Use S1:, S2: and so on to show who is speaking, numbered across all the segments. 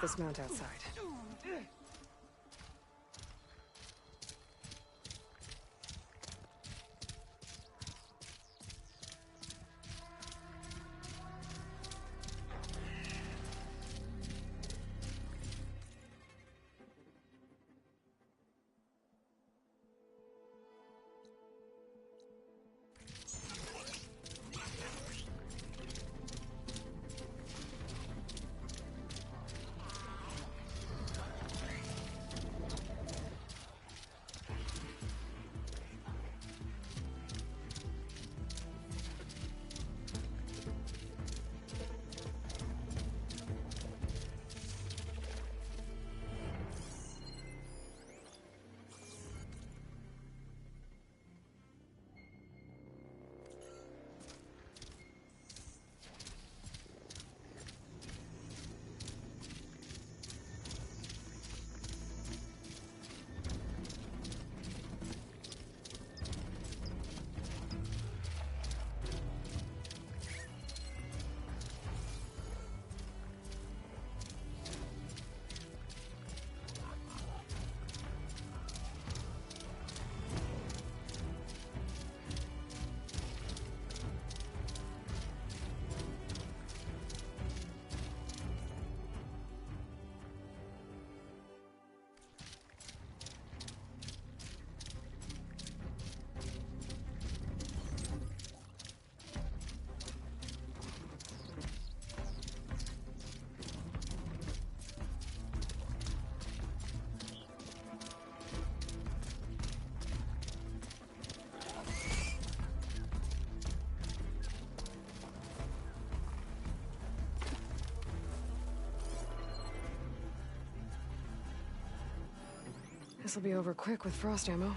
S1: this mount outside. This'll be over quick with frost ammo.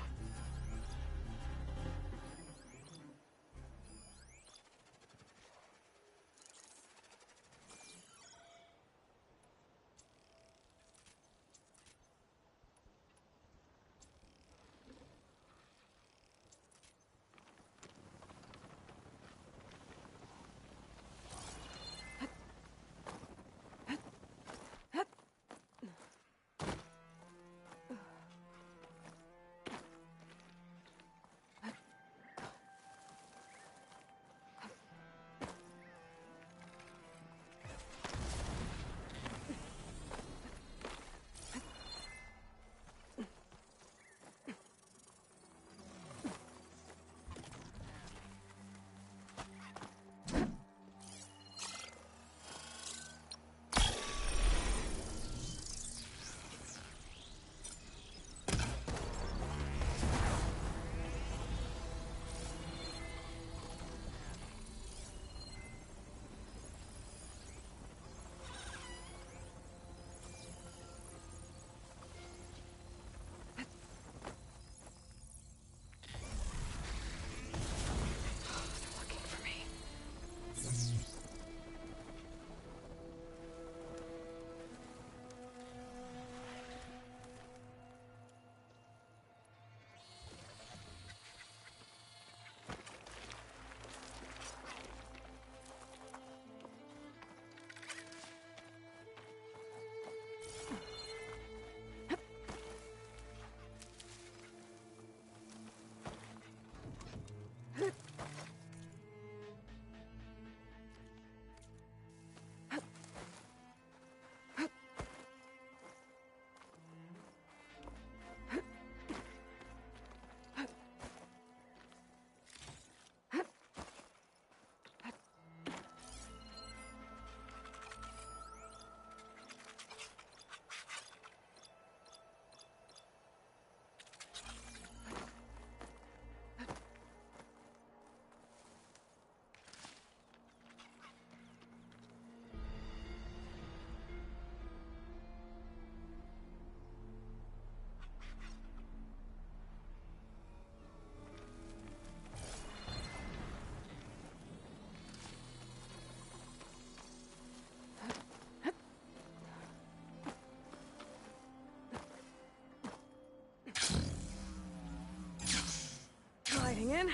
S1: Sliding in.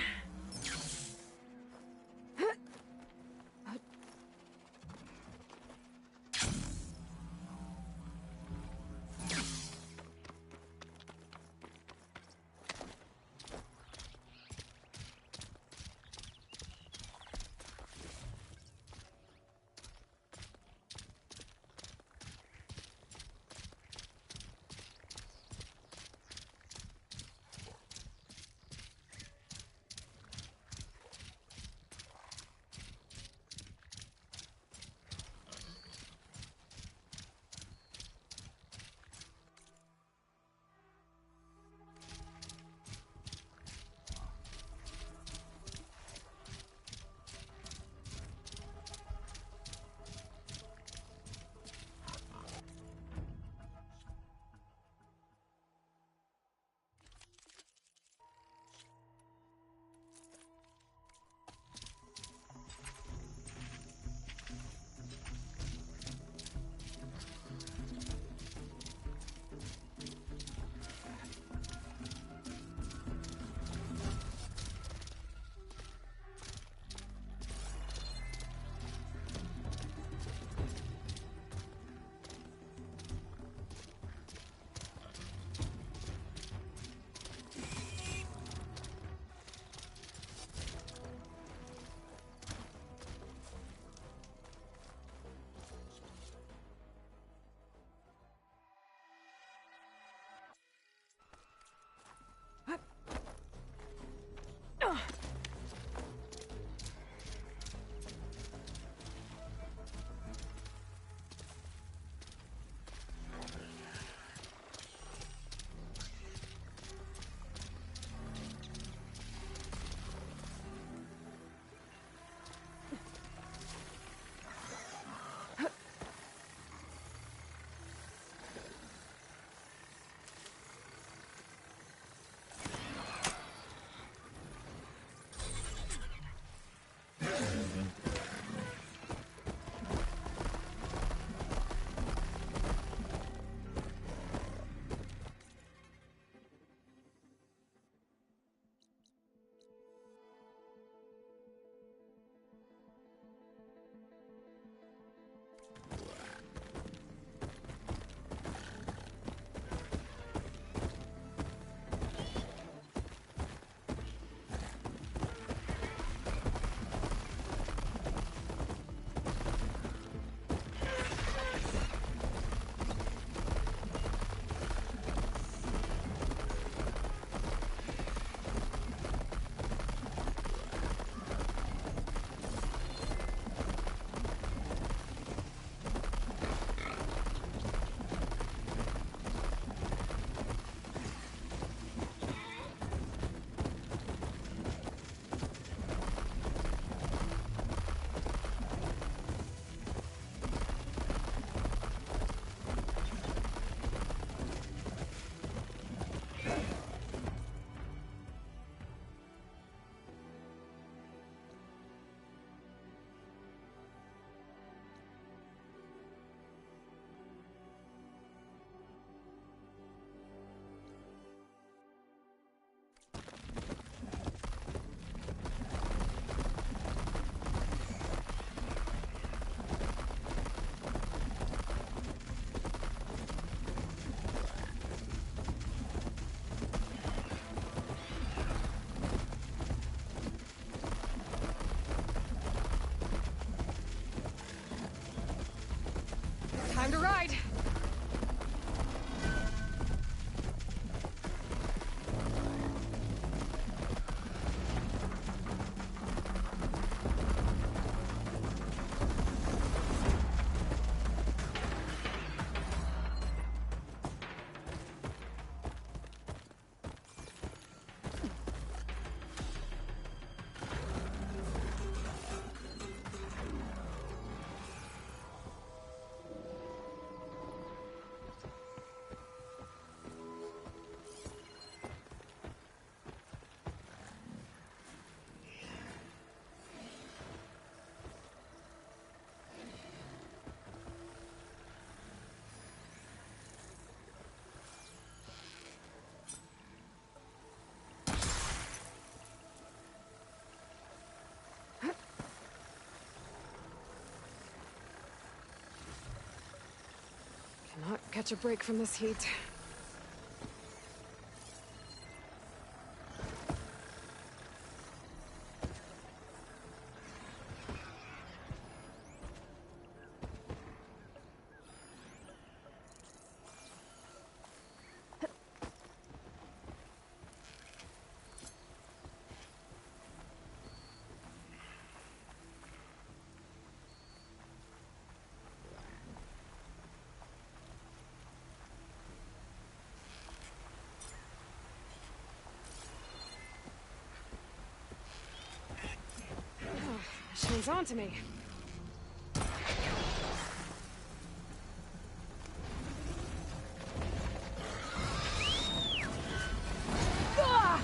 S1: catch a break from this heat. Machine's on to me. Ah!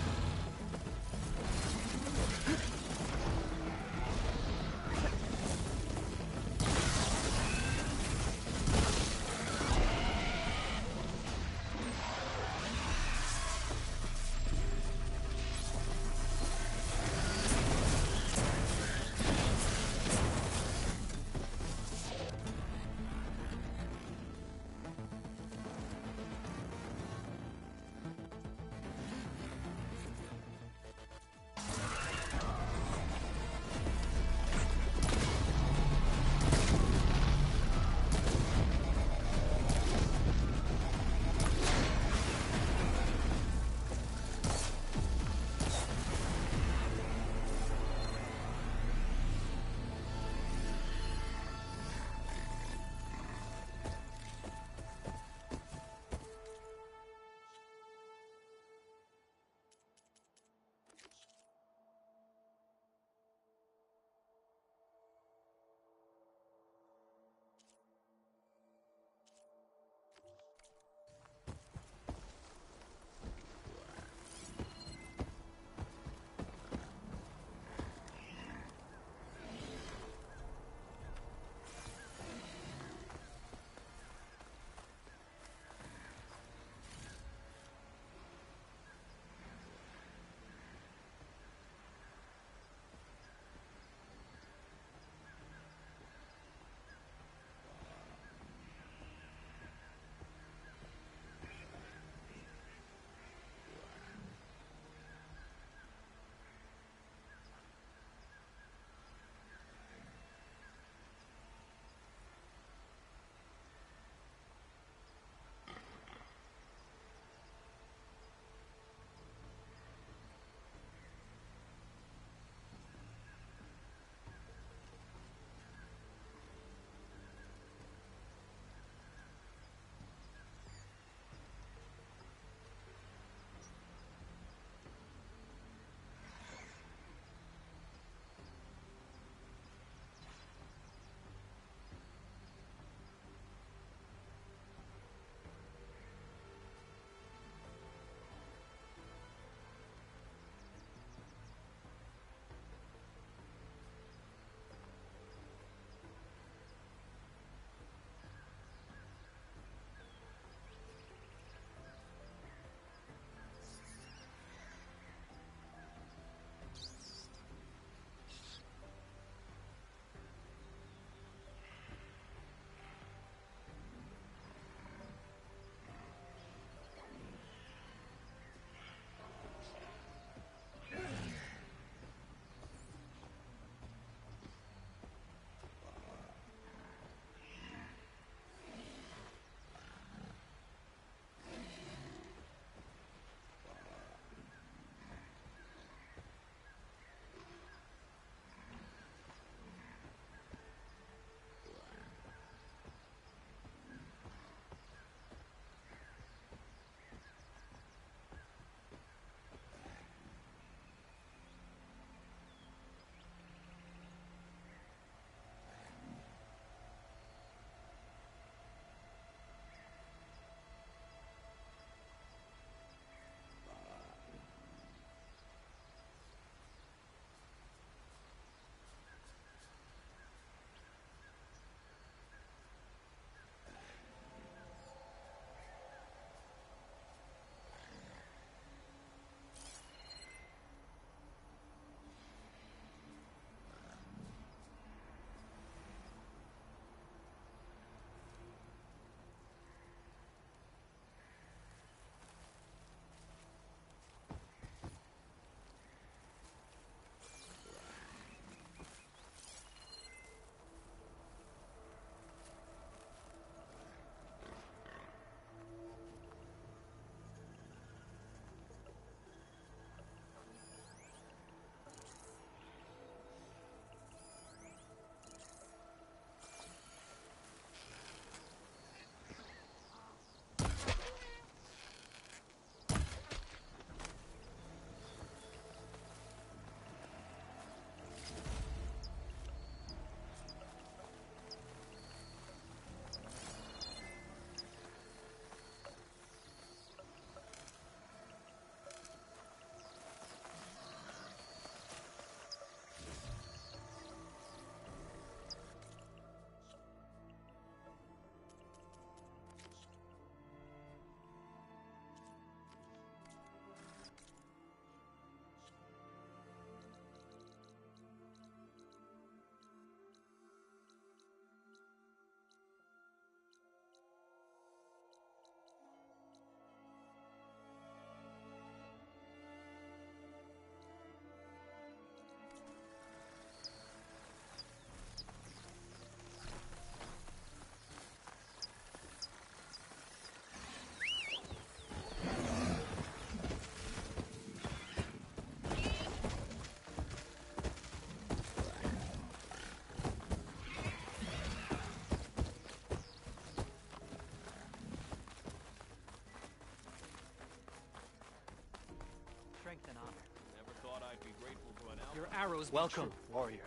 S2: Your arrows.
S3: Welcome, warrior.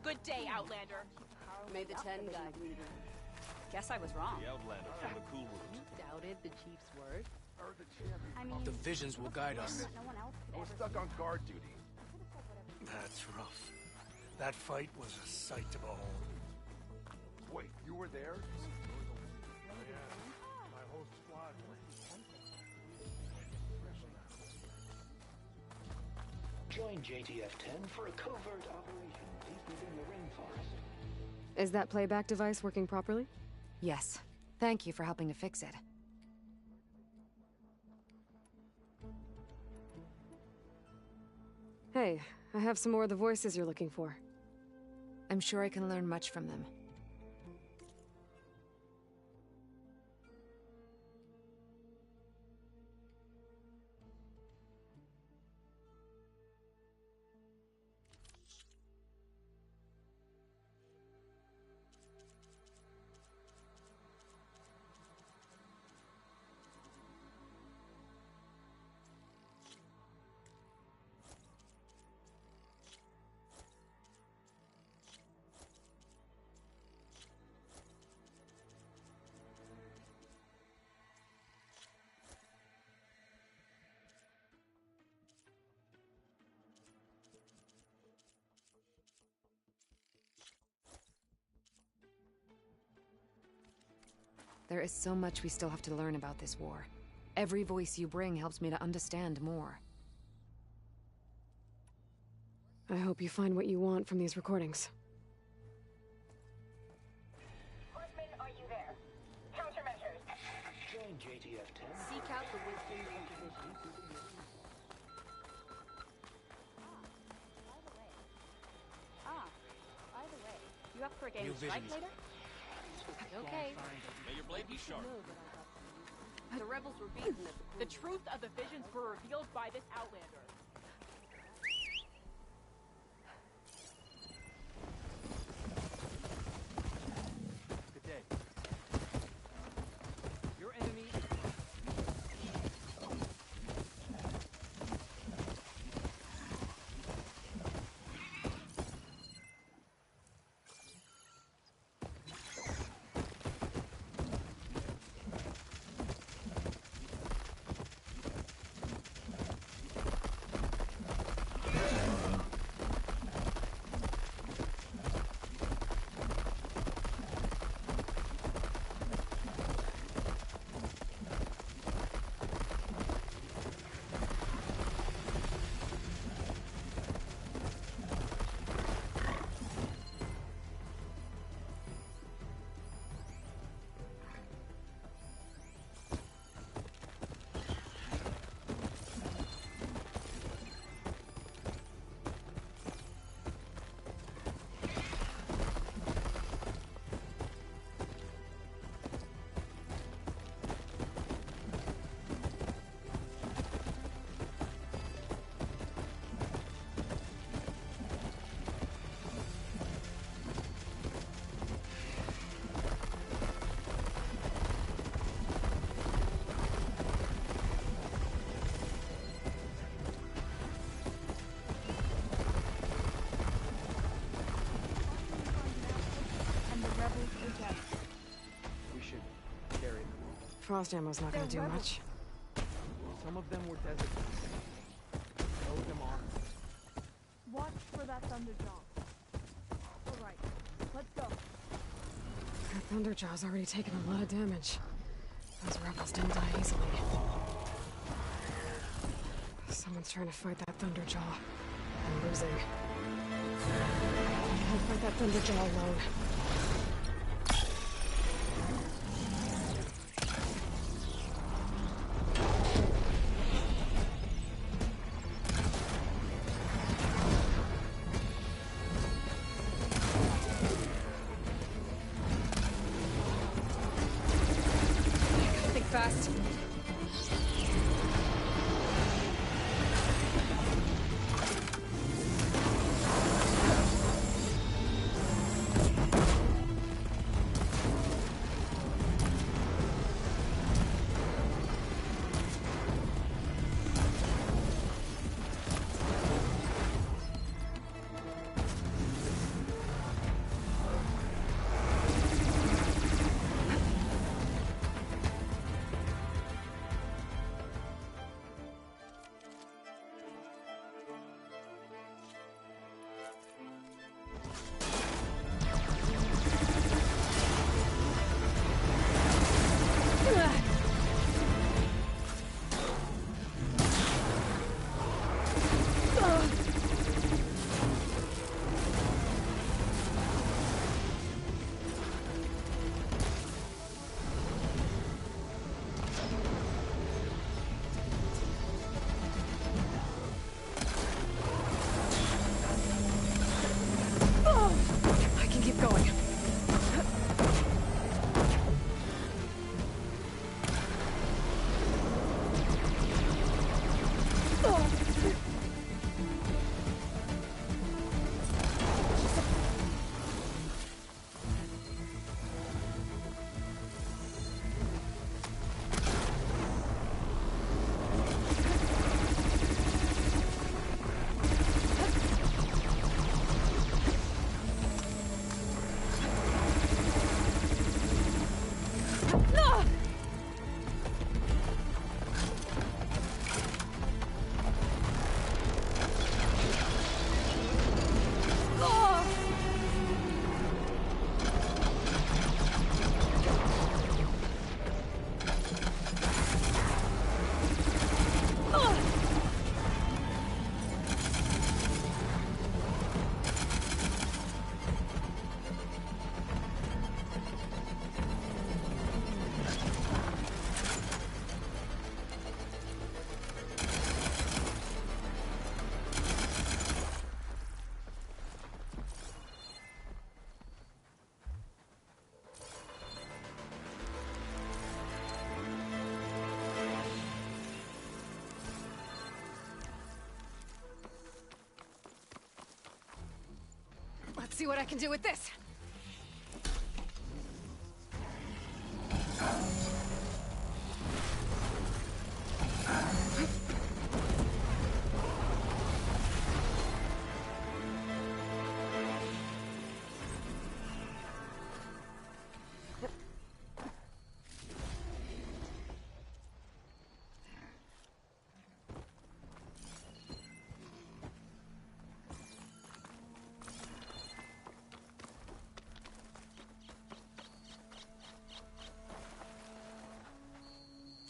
S4: Good day, Outlander.
S5: May the 10 guide you. Guess I was wrong.
S6: The Outlander from the cool route.
S5: You doubted the chief's word?
S4: I mean,
S2: The visions will guide us.
S4: no one else could
S7: I was
S4: ever
S7: stuck on guard duty.
S8: That's rough. That fight was a sight to behold.
S7: Wait, you were there? Yeah, my whole squad
S9: Join JTF-10 for a covert operation deep within the rainforest.
S1: Is that playback device working properly?
S10: Yes. Thank you for helping to fix it.
S1: Hey, I have some more of the voices you're looking for.
S10: I'm sure I can learn much from them. There is so much we still have to learn about this war. Every voice you bring helps me to understand more.
S1: I hope you find what you want from these recordings.
S11: Horsemen, are you there? Countermeasures.
S9: Join JTF-10.
S5: Seek out the wisdom of division.
S4: By the way, you up for a game
S2: New
S4: of strike
S2: visions.
S4: later? Okay.
S6: May your blade be sharp.
S4: The rebels were beaten. The truth of the visions were revealed by this Outlander.
S2: Good day. Your enemy.
S3: We should carry them.
S1: Frost ammo's not gonna do much.
S3: Some of them were desert. Throw them on.
S12: Watch for that Thunderjaw. Alright, let's go.
S1: That Thunderjaw's already taken a lot of damage. Those rebels don't die easily. Someone's trying to fight that Thunderjaw. I'm losing. I can't fight that Thunderjaw alone. Think fast.
S10: see what I can do with this.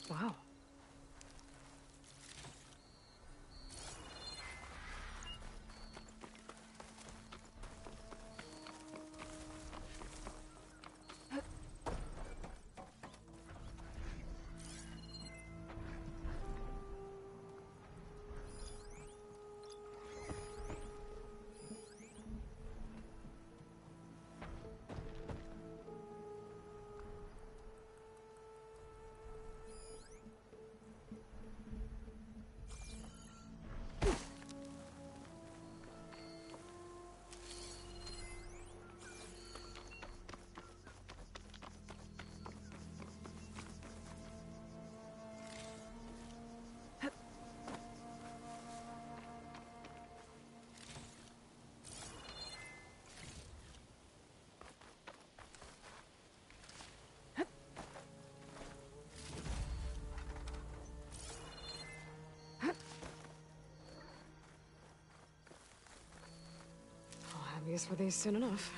S10: Wow. I'll have use for these soon enough.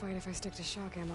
S10: Fight if I stick to shock ammo.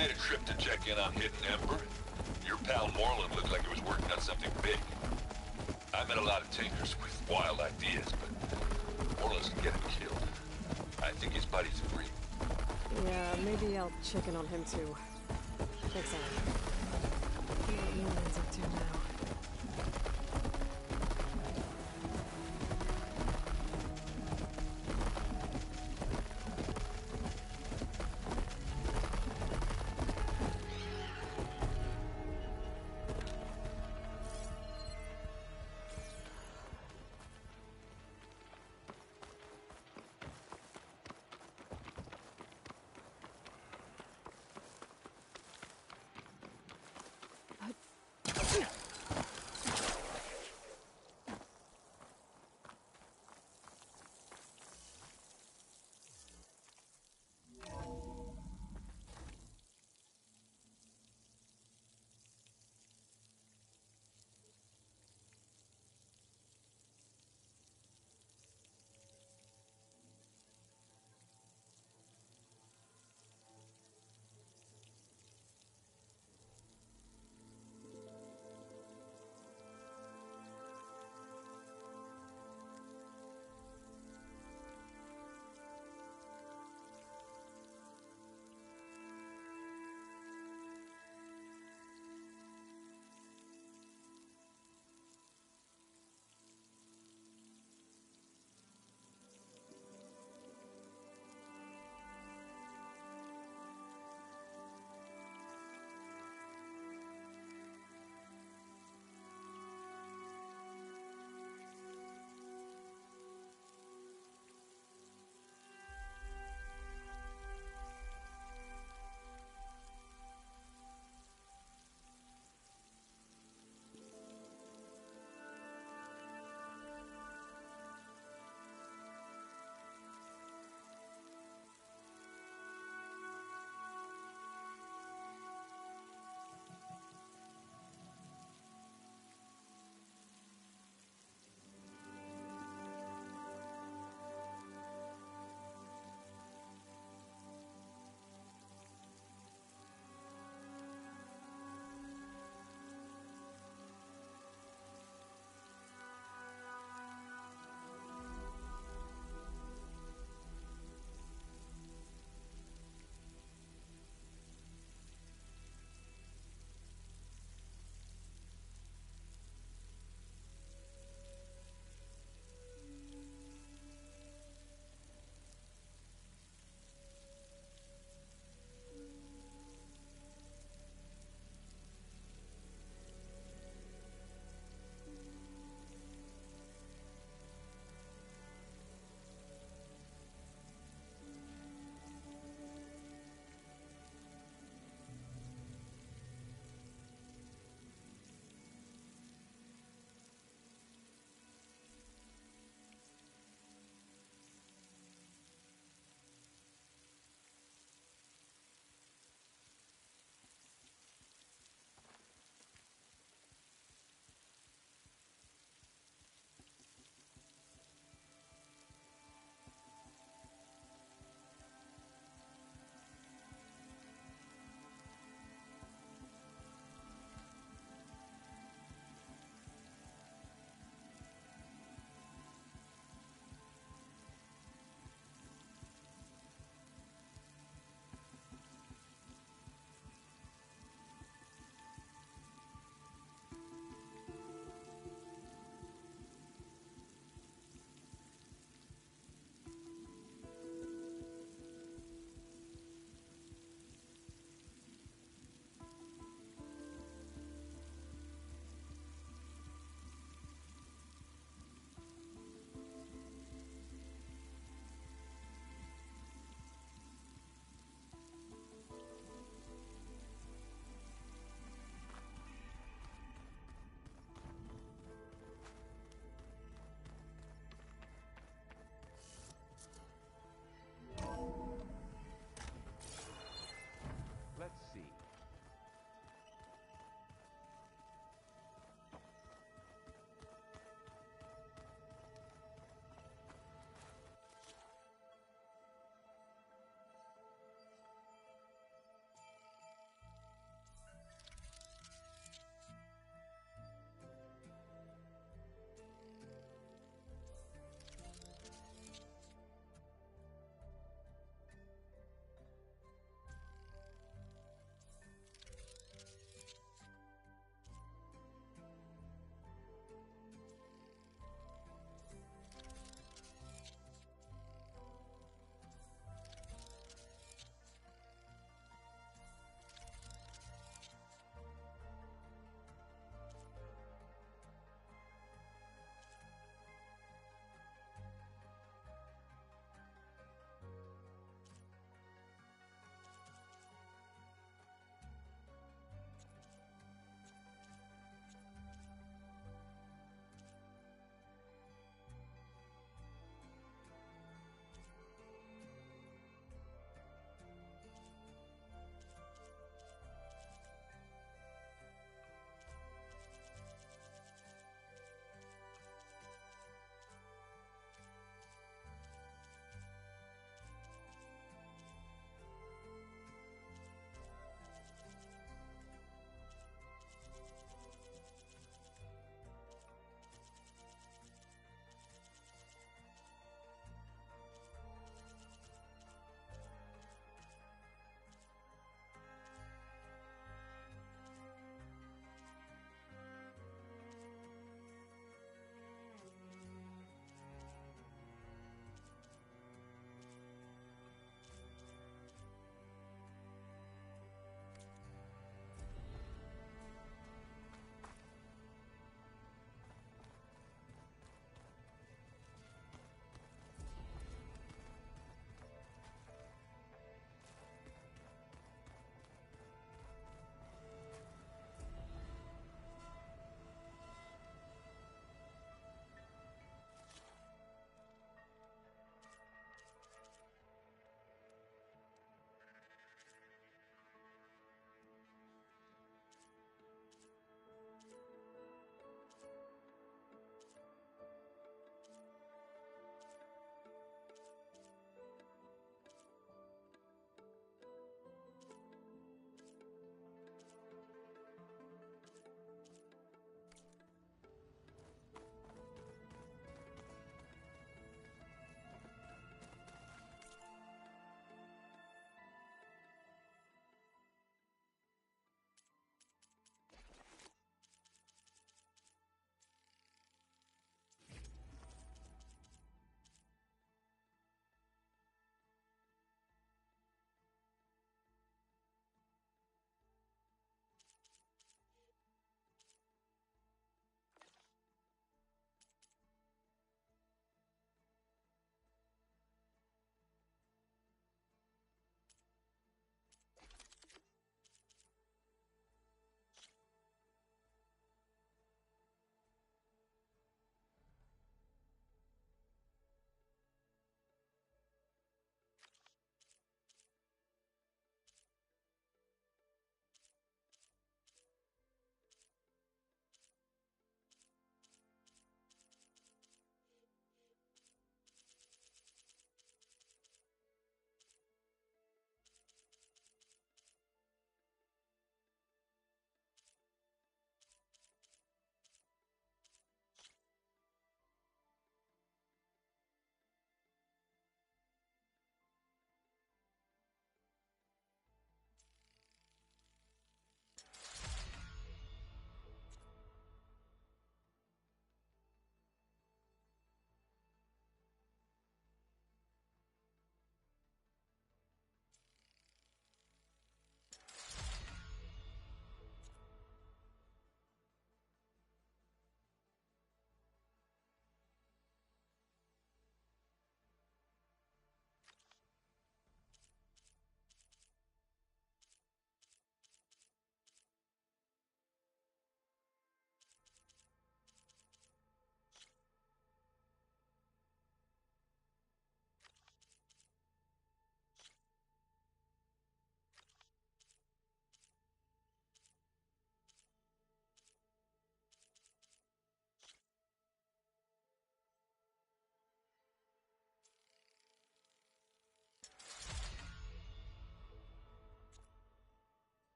S13: made a trip to check in on Hidden Ember. Your pal Moreland looked like he was working on something big. I met a lot of tinkers with wild ideas, but Moreland's can get him killed. I think his buddies agree.
S1: Yeah, maybe I'll check in on him too. Thanks, Anna. See what Moreland's up to now.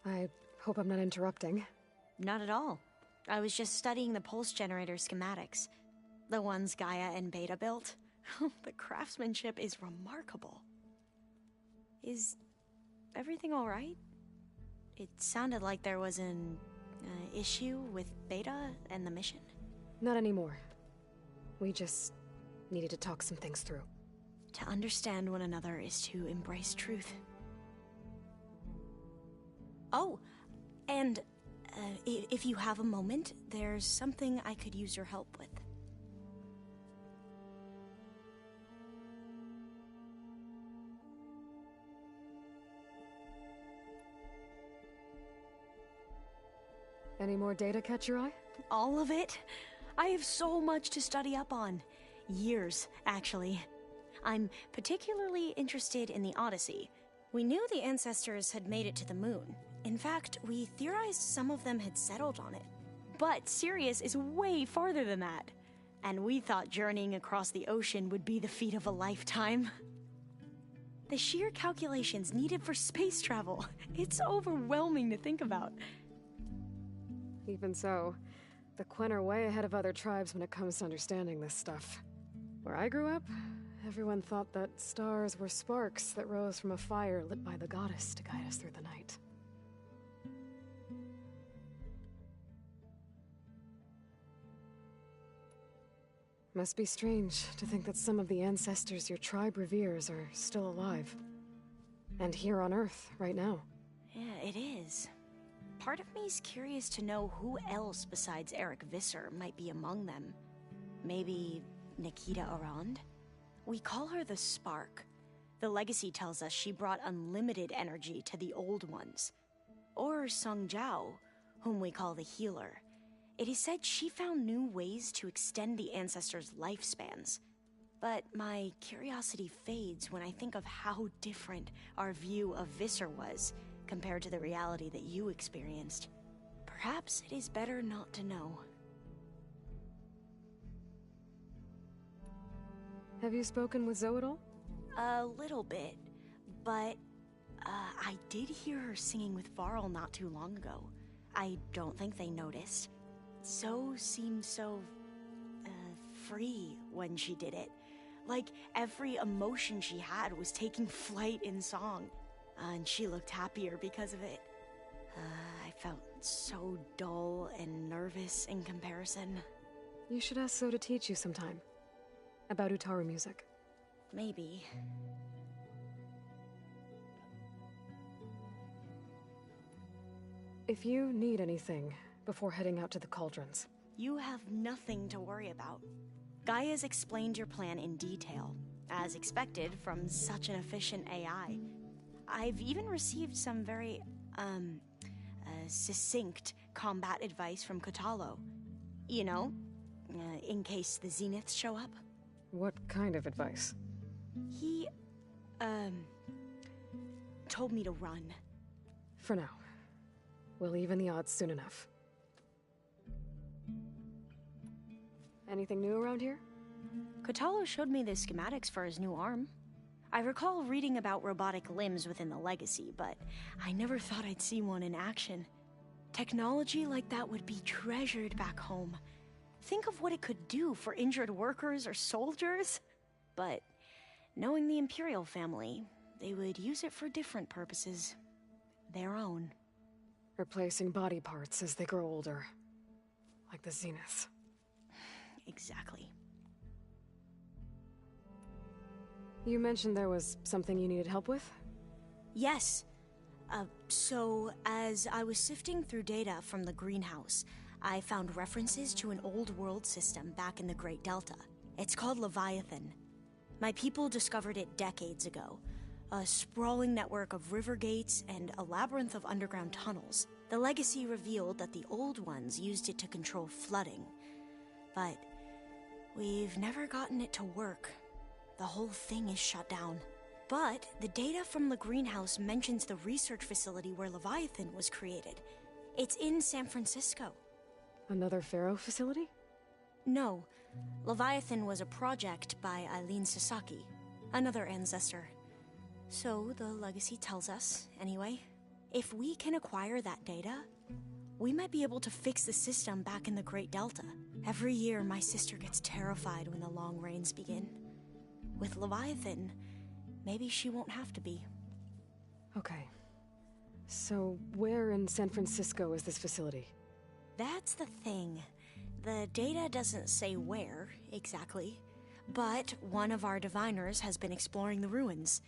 S1: I hope I'm not interrupting.
S14: Not at all. I was just studying the pulse generator schematics. The ones Gaia and Beta built. The craftsmanship is remarkable. Is everything alright? It sounded like there was an issue with Beta and the mission.
S1: Not anymore. We just needed to talk some things through.
S14: To understand one another is to embrace truth. Oh, and if you have a moment, there's something I could use your help with.
S1: Any more data catch your eye?
S14: All of it? I have so much to study up on. Years, actually. I'm particularly interested in the Odyssey. We knew the ancestors had made it to the moon. In fact, we theorized some of them had settled on it. But Sirius is way farther than that. And we thought journeying across the ocean would be the feat of a lifetime. The sheer calculations needed for space travel. It's overwhelming to think about.
S1: Even so, the Quen are way ahead of other tribes when it comes to understanding this stuff. Where I grew up, everyone thought that stars were sparks that rose from a fire lit by the goddess to guide us through the night. Must be strange to think that some of the ancestors your tribe reveres are still alive. And here on Earth, right now.
S14: Yeah, it is. Part of me's curious to know who else besides Eric Visser might be among them. Maybe Nikita Arand? We call her the Spark. The legacy tells us she brought unlimited energy to the old ones. Or Sung Jiao, whom we call the Healer. It is said she found new ways to extend the ancestors' lifespans. But my curiosity fades when I think of how different our view of Visser was compared to the reality that you experienced. Perhaps it is better not to know.
S1: Have you spoken with Zoe at all?
S14: A little bit, but I did hear her singing with Varl not too long ago. I don't think they noticed. Zoe seemed so free when she did it. Like every emotion she had was taking flight in song. And she looked happier because of it. I felt so dull and nervous in comparison.
S1: You should ask Zoe to teach you sometime. About Utaru music.
S14: Maybe.
S1: If you need anything before heading out to the cauldrons.
S14: You have nothing to worry about. Gaia's explained your plan in detail, as expected from such an efficient AI. I've even received some very, succinct combat advice from Kotalo. You know, in case the Zeniths show up.
S1: What kind of advice?
S14: He, told me to run.
S1: For now. We'll even the odds soon enough. Anything new around here?
S14: Kotalo showed me the schematics for his new arm. I recall reading about robotic limbs within the legacy, but I never thought I'd see one in action. Technology like that would be treasured back home. Think of what it could do for injured workers or soldiers. But knowing the Imperial family, they would use it for different purposes. Their own.
S1: Replacing body parts as they grow older. Like the Zeniths.
S14: Exactly.
S1: You mentioned there was something you needed help with?
S14: Yes. So, as I was sifting through data from the greenhouse, I found references to an old world system back in the Great Delta. It's called Leviathan. My people discovered it decades ago. A sprawling network of river gates and a labyrinth of underground tunnels. The legacy revealed that the old ones used it to control flooding. But we've never gotten it to work. The whole thing is shut down. But the data from the greenhouse mentions the research facility where Leviathan was created. It's in San Francisco.
S1: Another Pharaoh facility?
S14: No. Leviathan was a project by Eileen Sasaki, another ancestor. So the legacy tells us, anyway. If we can acquire that data, we might be able to fix the system back in the Great Delta. Every year, my sister gets terrified when the long rains begin. With Leviathan, maybe she won't have to be.
S1: Okay. So, where in San Francisco is this facility?
S14: That's the thing. The data doesn't say where, exactly. But one of our diviners has been exploring the ruins.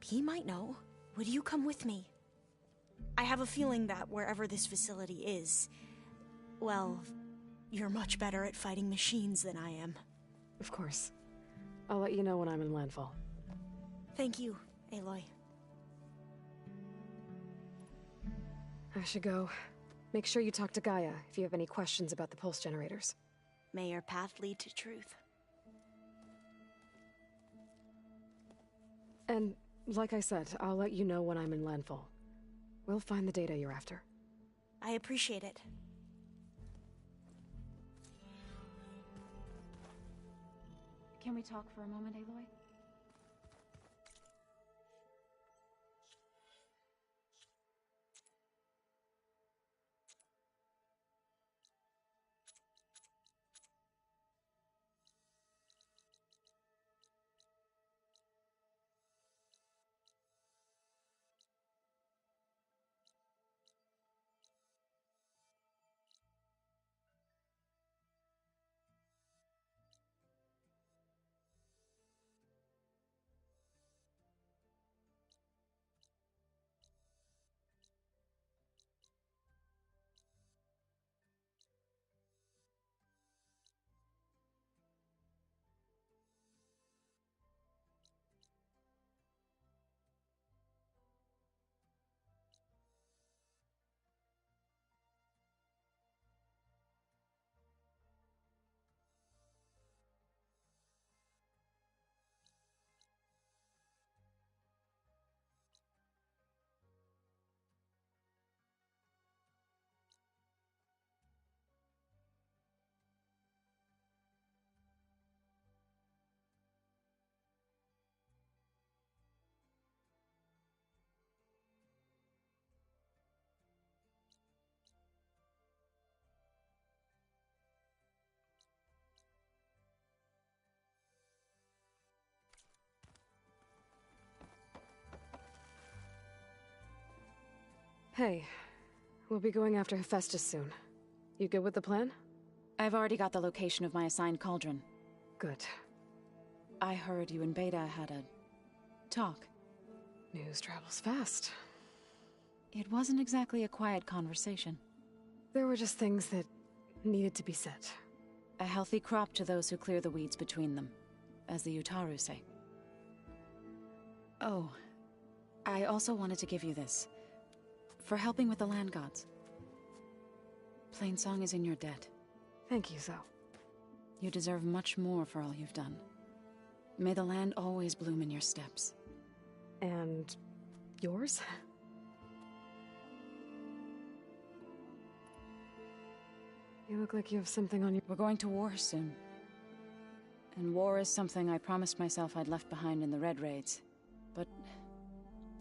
S14: He might know. Would you come with me? I have a feeling that wherever this facility is, well, you're much better at fighting machines than I am.
S1: Of course. I'll let you know when I'm in landfall.
S14: Thank you, Aloy.
S1: I should go. Make sure you talk to Gaia if you have any questions about the pulse generators.
S14: May your path lead to truth.
S1: And, like I said, I'll let you know when I'm in landfall. We'll find the data you're after.
S14: I appreciate it.
S4: Can we talk for a moment, Aloy?
S1: Hey, we'll be going after Hephaestus soon. You good with the plan?
S15: I've already got the location of my assigned cauldron.
S1: Good.
S15: I heard you and Beta had a talk.
S1: News travels fast.
S15: It wasn't exactly a quiet conversation.
S1: There were just things that needed to be said.
S15: A healthy crop to those who clear the weeds between them, as the Utaru say. Oh, I also wanted to give you this. For helping with the land gods. Plainsong is in your debt.
S1: Thank you, Zoe.
S15: You deserve much more for all you've done. May the land always bloom in your steps.
S1: And yours? You look like you have something on your...
S15: We're going to war soon. And war is something I promised myself I'd left behind in the Red Raids. But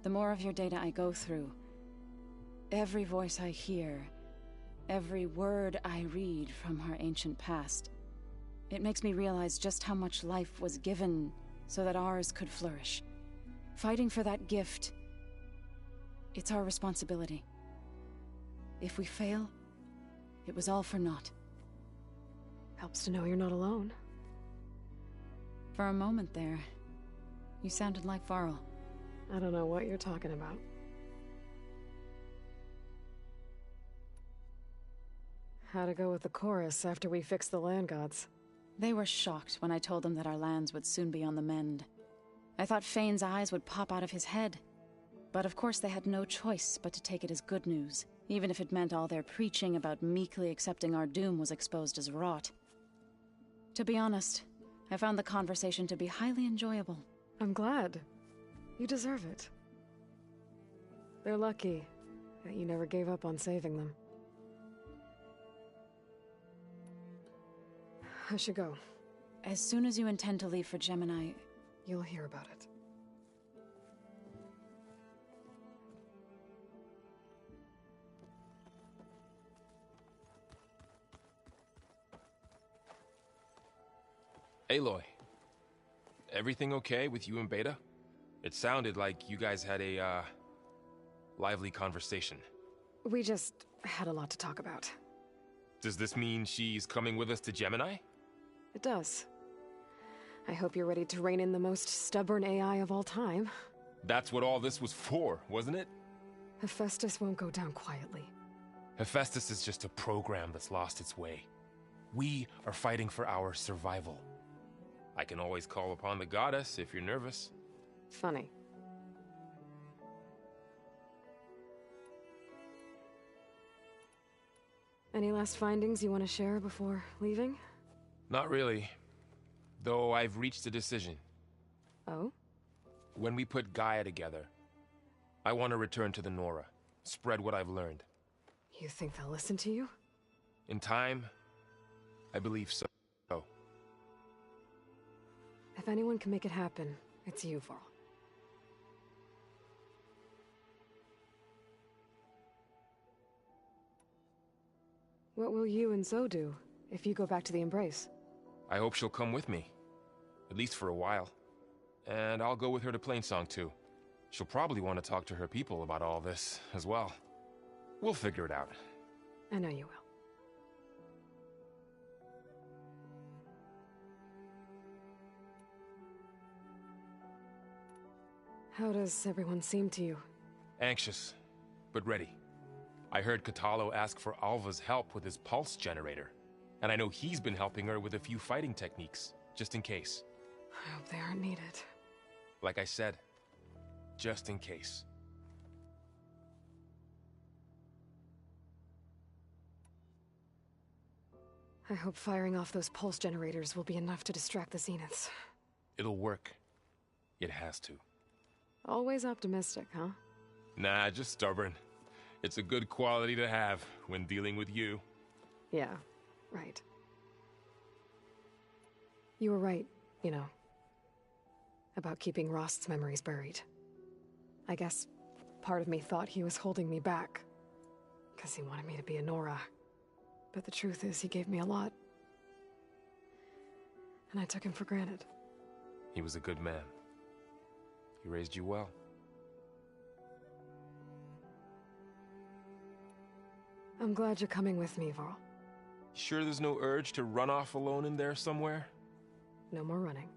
S15: the more of your data I go through, every voice I hear, every word I read from our ancient past, it makes me realize just how much life was given so that ours could flourish. Fighting for that gift, it's our responsibility. If we fail, it was all for naught.
S1: Helps to know you're not alone.
S15: For a moment there, you sounded like Varl.
S1: I don't know what you're talking about. How'd it go with the chorus after we fixed the land gods?
S15: They were shocked when I told them that our lands would soon be on the mend. I thought Fane's eyes would pop out of his head. But of course they had no choice but to take it as good news, even if it meant all their preaching about meekly accepting our doom was exposed as rot. To be honest, I found the conversation to be highly enjoyable.
S1: I'm glad. You deserve it. They're lucky that you never gave up on saving them. I should go.
S15: As soon as you intend to leave for Gemini,
S1: you'll hear about it.
S16: Aloy, everything okay with you and Beta? It sounded like you guys had a, lively conversation.
S1: We just had a lot to talk about.
S16: Does this mean she's coming with us to Gemini?
S1: It does. I hope you're ready to rein in the most stubborn AI of all time.
S16: That's what all this was for, wasn't it?
S1: Hephaestus won't go down quietly.
S16: Hephaestus is just a program that's lost its way. We are fighting for our survival. I can always call upon the goddess if you're nervous.
S1: Funny. Any last findings you want to share before leaving?
S16: Not really. Though I've reached a decision.
S1: Oh?
S16: When we put Gaia together, I want to return to the Nora. Spread what I've learned.
S1: You think they'll listen to you?
S16: In time, I believe so.
S1: If anyone can make it happen, it's you, Varl. What will you and Zoe do if you go back to the Embrace?
S16: I hope she'll come with me. At least for a while. And I'll go with her to Plainsong too. She'll probably want to talk to her people about all this as well. We'll figure it out.
S1: I know you will. How does everyone seem to you?
S16: Anxious, but ready. I heard Katalo ask for Alva's help with his pulse generator. And I know he's been helping her with a few fighting techniques, just in case.
S1: I hope they aren't needed.
S16: Like I said, just in case.
S1: I hope firing off those pulse generators will be enough to distract the Zeniths.
S16: It'll work. It has to.
S1: Always optimistic, huh?
S16: Nah, just stubborn. It's a good quality to have when dealing with you.
S1: Yeah, right. You were right, you know, about keeping Rost's memories buried. I guess part of me thought he was holding me back, because he wanted me to be a Nora. But the truth is, he gave me a lot. And I took him for granted.
S16: He was a good man. He raised you well.
S1: I'm glad you're coming with me, Varl.
S16: Sure there's no urge to run off alone in there somewhere?
S1: No more running.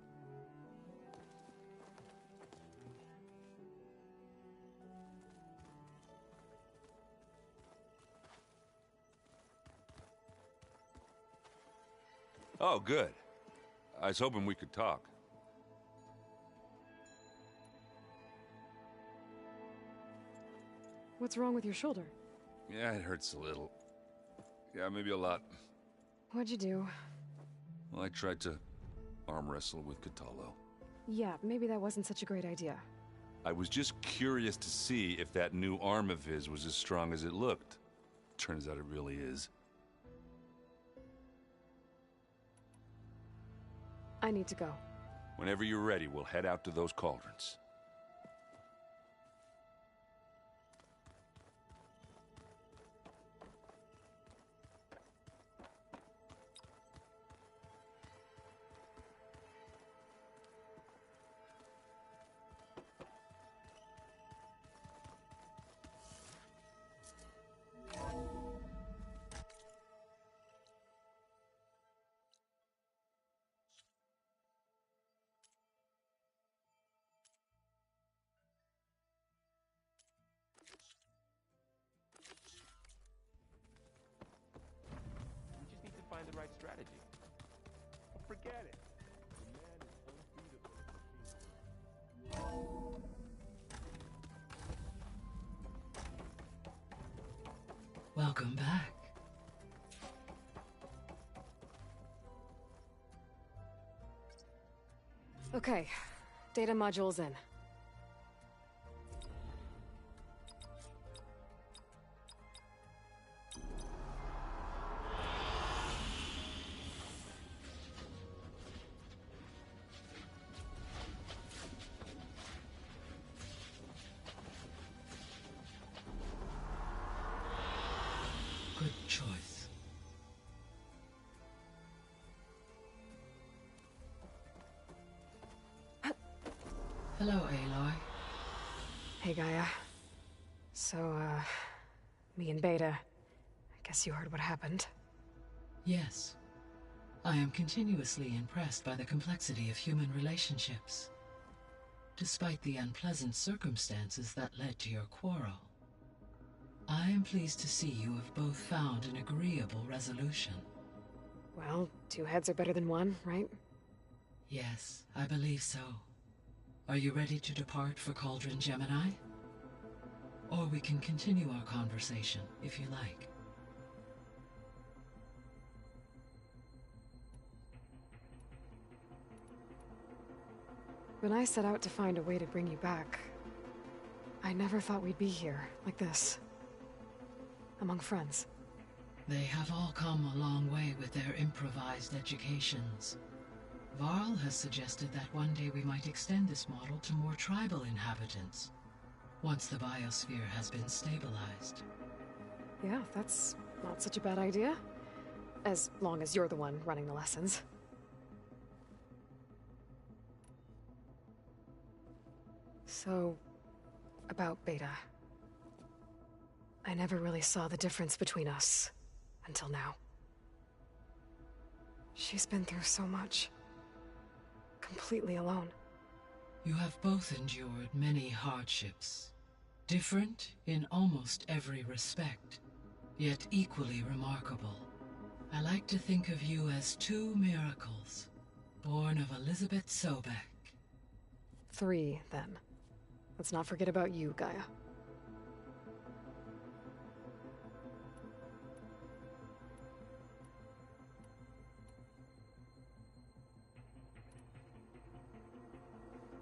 S17: Oh, good. I was hoping we could talk.
S1: What's wrong with your shoulder?
S17: Yeah, it hurts a little. Yeah, maybe a lot.
S1: What'd you do?
S17: Well, I tried to arm wrestle with Katalo.
S1: Yeah, maybe that wasn't such a great idea.
S17: I was just curious to see if that new arm of his was as strong as it looked. Turns out it really is.
S1: I need to go.
S17: Whenever you're ready, we'll head out to those cauldrons.
S3: We just need to find the right strategy.
S7: Forget it. The man is unbeatable at the field.
S18: Welcome back.
S1: Okay, data module's in.
S18: Good choice. Hello, Aloy.
S1: Hey, Gaia. So, me and Beta, I guess you heard what happened.
S18: Yes. I am continuously impressed by the complexity of human relationships. Despite the unpleasant circumstances that led to your quarrel, I am pleased to see you have both found an agreeable resolution.
S1: Well, two heads are better than one, right?
S18: Yes, I believe so. Are you ready to depart for Cauldron Gemini? Or we can continue our conversation, if you like.
S1: When I set out to find a way to bring you back, I never thought we'd be here, like this. Among friends.
S18: They have all come a long way with their improvised educations. Varl has suggested that one day we might extend this model to more tribal inhabitants, once the biosphere has been stabilized.
S1: Yeah, that's not such a bad idea. As long as you're the one running the lessons. So, about Beta. I never really saw the difference between us, until now. She's been through so much. Completely alone.
S18: You have both endured many hardships. Different in almost every respect, yet equally remarkable. I like to think of you as two miracles, born of Elizabeth Sobek.
S1: 3, then. Let's not forget about you, Gaia.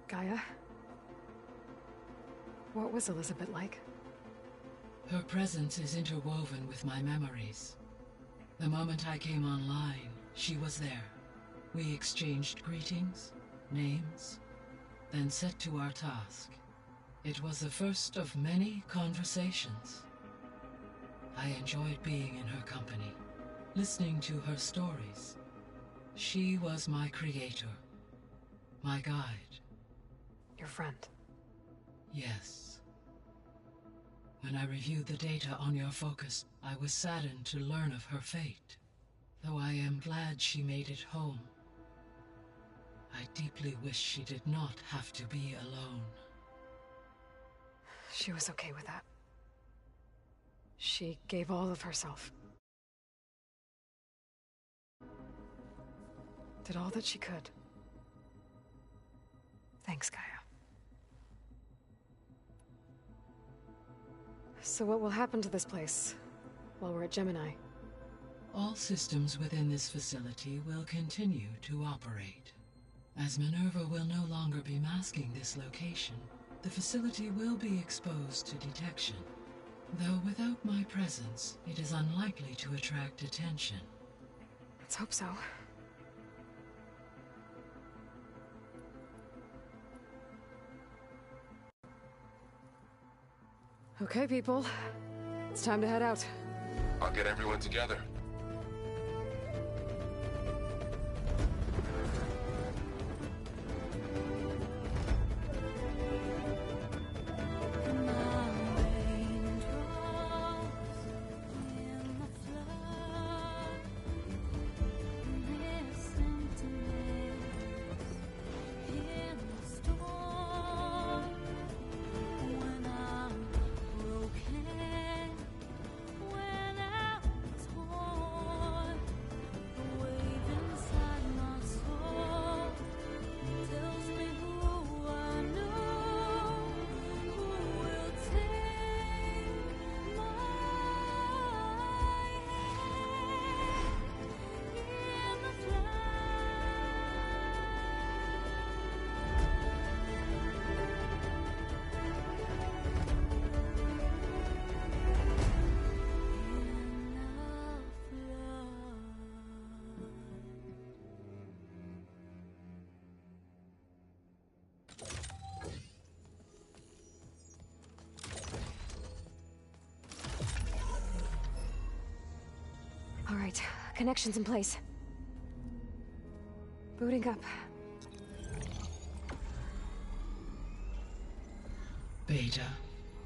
S1: Gaia? What was Elizabeth like?
S18: Her presence is interwoven with my memories. The moment I came online, she was there. We exchanged greetings, names, then set to our task. It was the first of many conversations. I enjoyed being in her company, listening to her stories. She was my creator, my guide.
S1: Your friend?
S18: Yes. When I reviewed the data on your focus, I was saddened to learn of her fate. Though I am glad she made it home. I deeply wish she did not have to be alone.
S1: She was okay with that. She gave all of herself. Did all that she could. Thanks, Gaia. So what will happen to this place while we're at Gemini?
S18: All systems within this facility will continue to operate. As Minerva will no longer be masking this location, the facility will be exposed to detection. Though without my presence, it is unlikely to attract attention.
S1: Let's hope so. Okay, people. It's time to head out.
S16: I'll get everyone together.
S1: All right, connections in place. Booting up.
S18: Beta,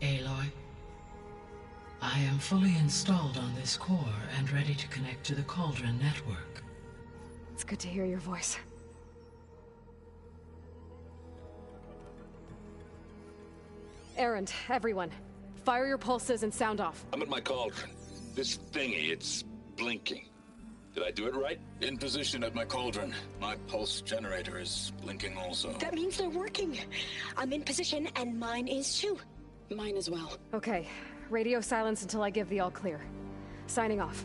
S18: Aloy. I am fully installed on this core and ready to connect to the Cauldron network.
S1: It's good to hear your voice. Errand, everyone. Fire your pulses and sound off.
S13: I'm at my cauldron. This thingy, it's blinking. Did I do it right?
S19: In position at my cauldron. My pulse generator is blinking also.
S20: That means they're working. I'm in position, and mine is too.
S5: Mine as well.
S1: Okay. Radio silence until I give the all clear. Signing off.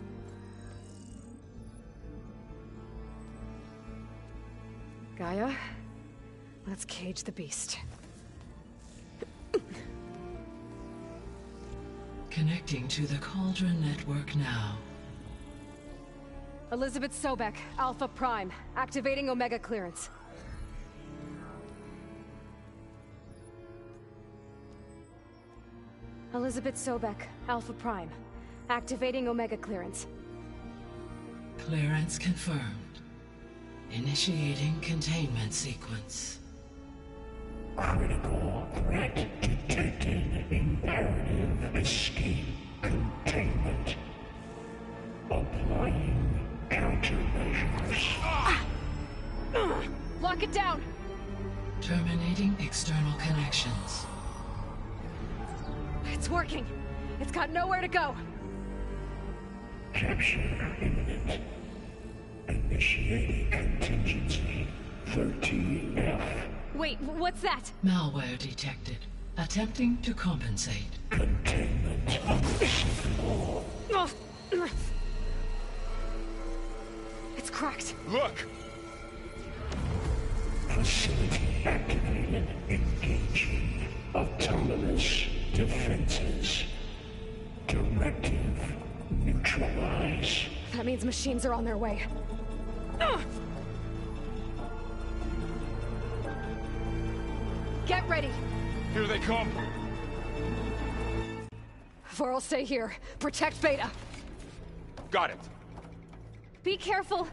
S1: Gaia, let's cage the beast.
S18: Connecting to the Cauldron network now.
S1: Elizabeth Sobek, Alpha Prime, activating Omega clearance. Elizabeth Sobek, Alpha Prime, activating Omega clearance.
S18: Clearance confirmed. Initiating containment sequence.
S9: Critical threat detected. Imperative escape containment. Applying countermeasures.
S1: Lock it down!
S18: Terminating external connections.
S1: It's working! It's got nowhere to go!
S9: Capture imminent. Initiating contingency 13F.
S1: Wait, what's that?
S18: Malware detected. Attempting to compensate.
S9: Containment unacceptable.
S1: It's cracked.
S16: Look!
S9: Facility activated. Engaging autonomous defenses. Directive neutralize.
S1: That means machines are on their way. Get ready!
S16: Here they come!
S1: Vor'll stay here. Protect Beta.
S16: Got it.
S1: Be careful!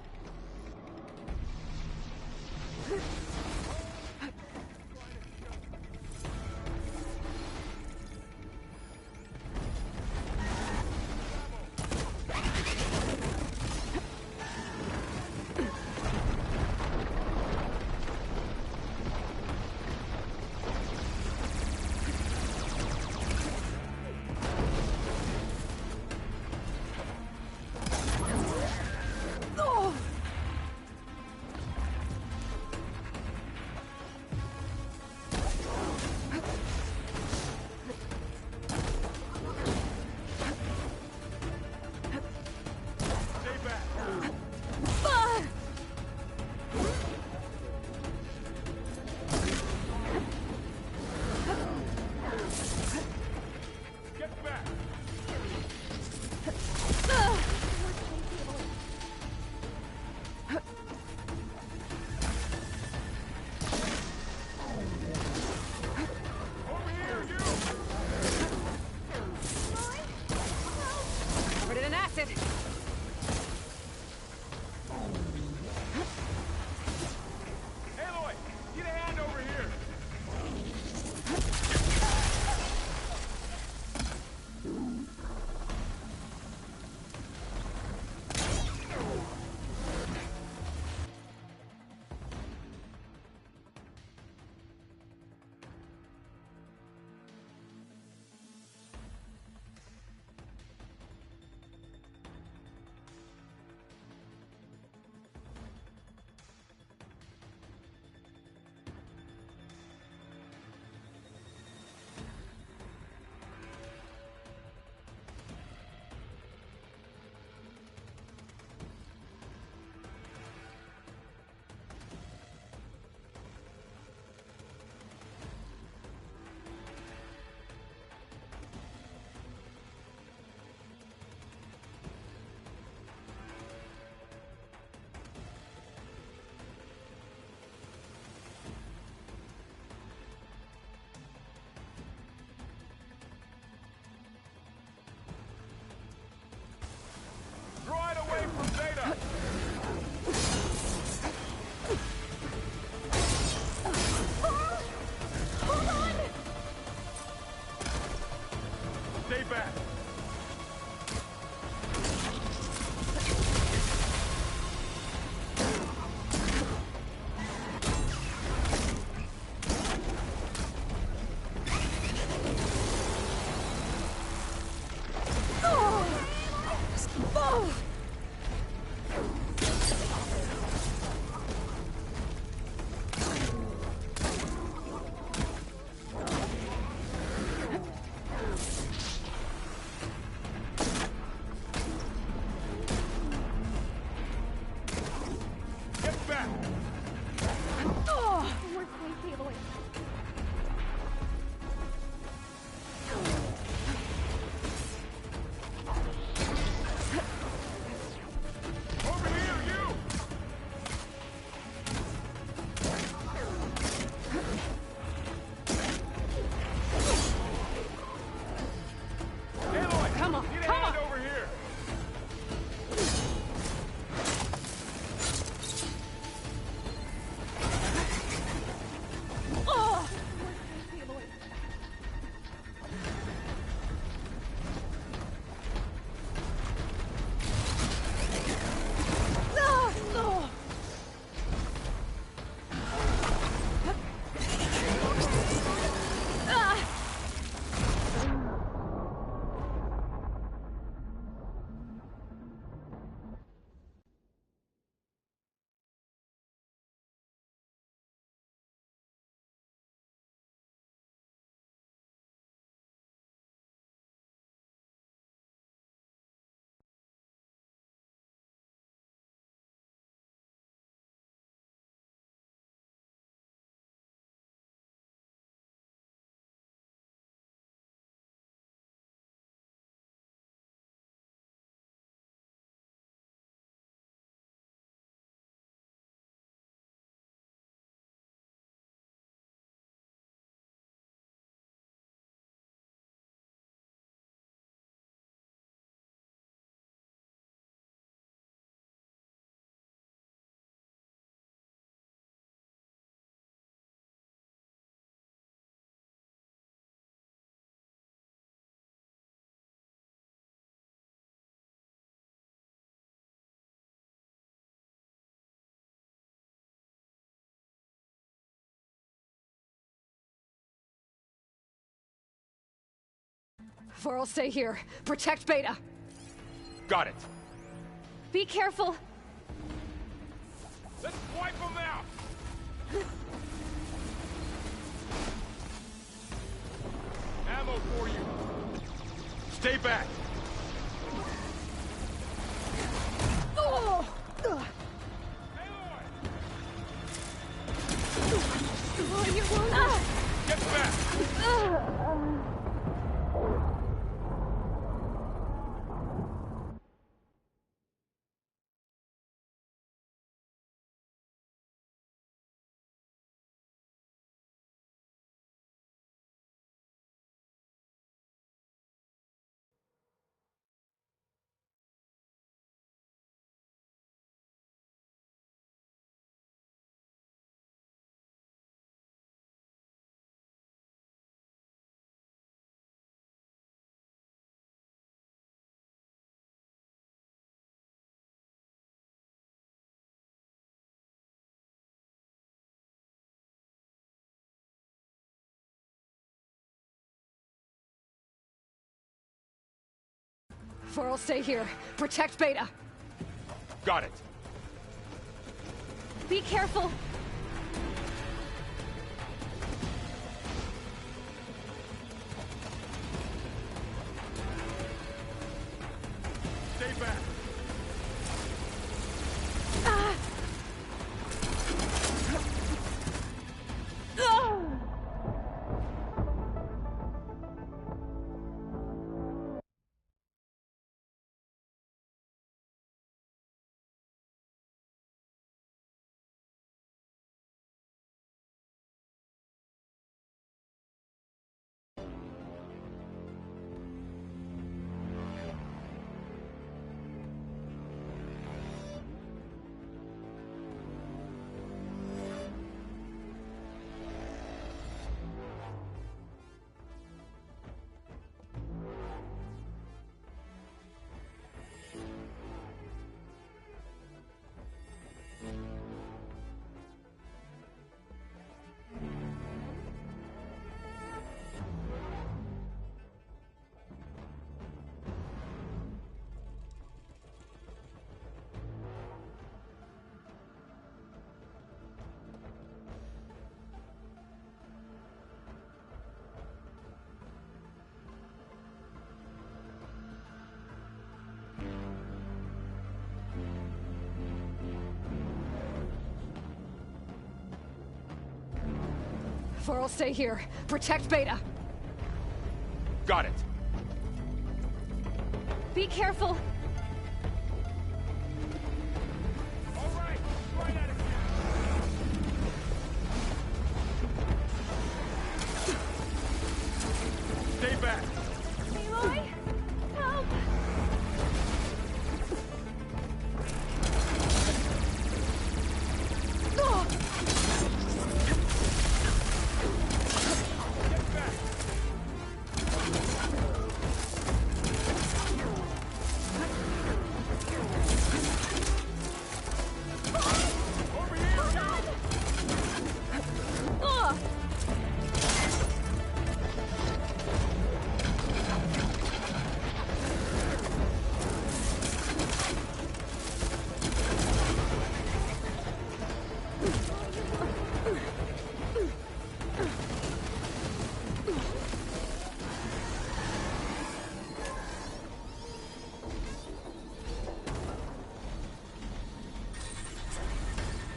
S7: back!
S1: Varl, stay here. Protect Beta.
S16: Got it.
S1: Be careful.
S16: Let's wipe them out! Ammo for you. Stay back.
S1: Oh! Oh, you won't.
S16: Get back!
S1: Varl, stay here. Protect Beta.
S16: Got it.
S1: Be careful.
S7: Stay back!
S1: Varl, stay here. Protect Beta.
S16: Got it.
S1: Be careful.
S7: Stay back.
S12: Aloy, help!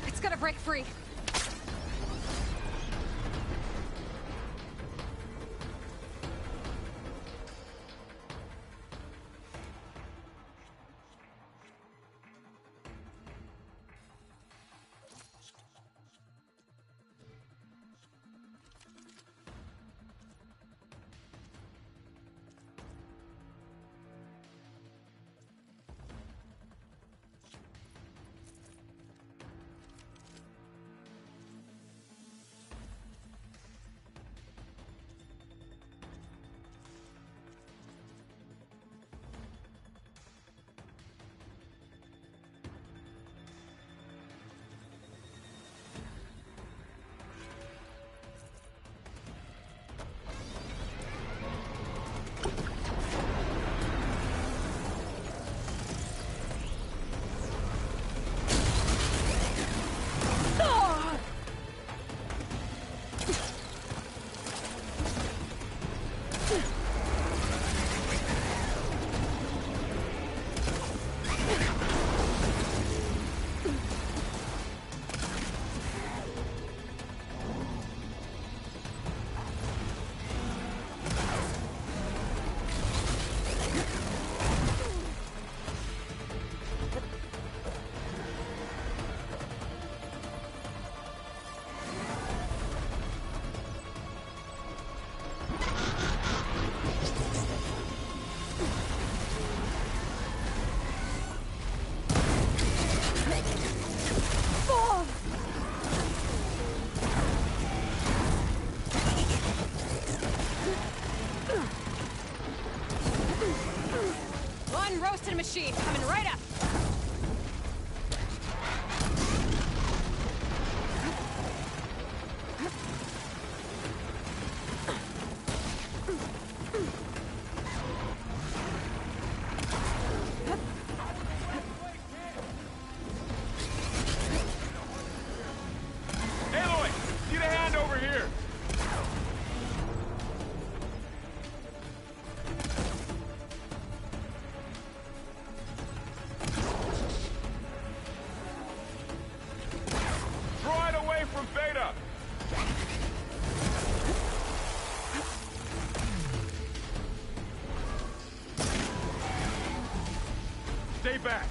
S1: It's gonna break free.
S4: One roasted machine coming right up.
S7: Aloy, need a hand over here. Draw it away from Beta. Stay back.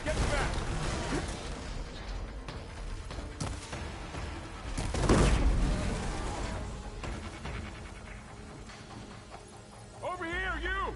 S7: Get back. Over here, you!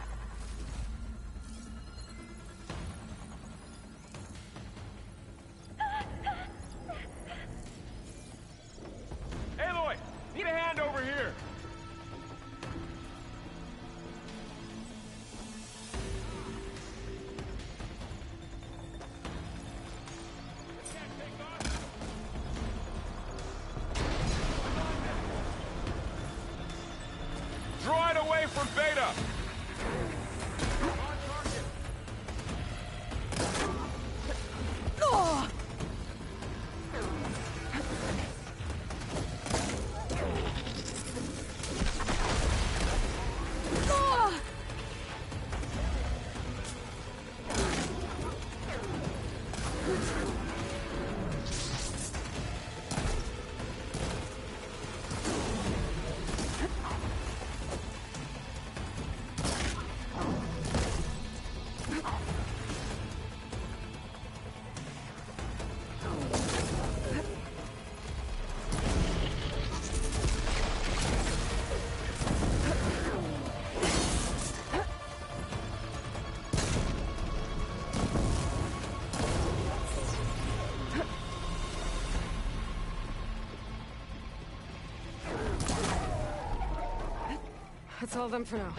S1: That's all of them for now.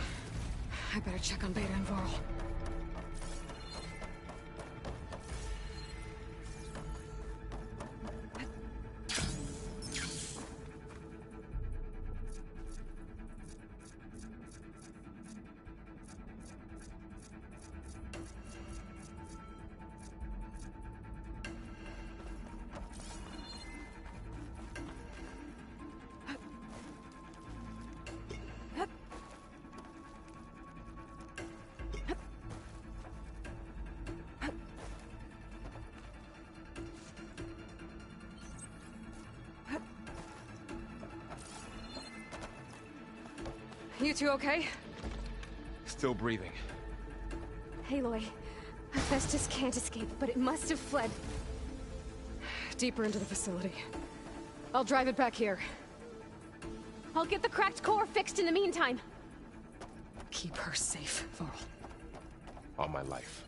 S1: I better check on Beta and Varl. You two okay?
S16: Still breathing.
S1: Aloy, Hephaestus can't escape, but it must have fled. Deeper into the facility. I'll drive it back here.
S4: I'll get the cracked core fixed in the meantime.
S1: Keep her safe, Varl.
S16: All my life.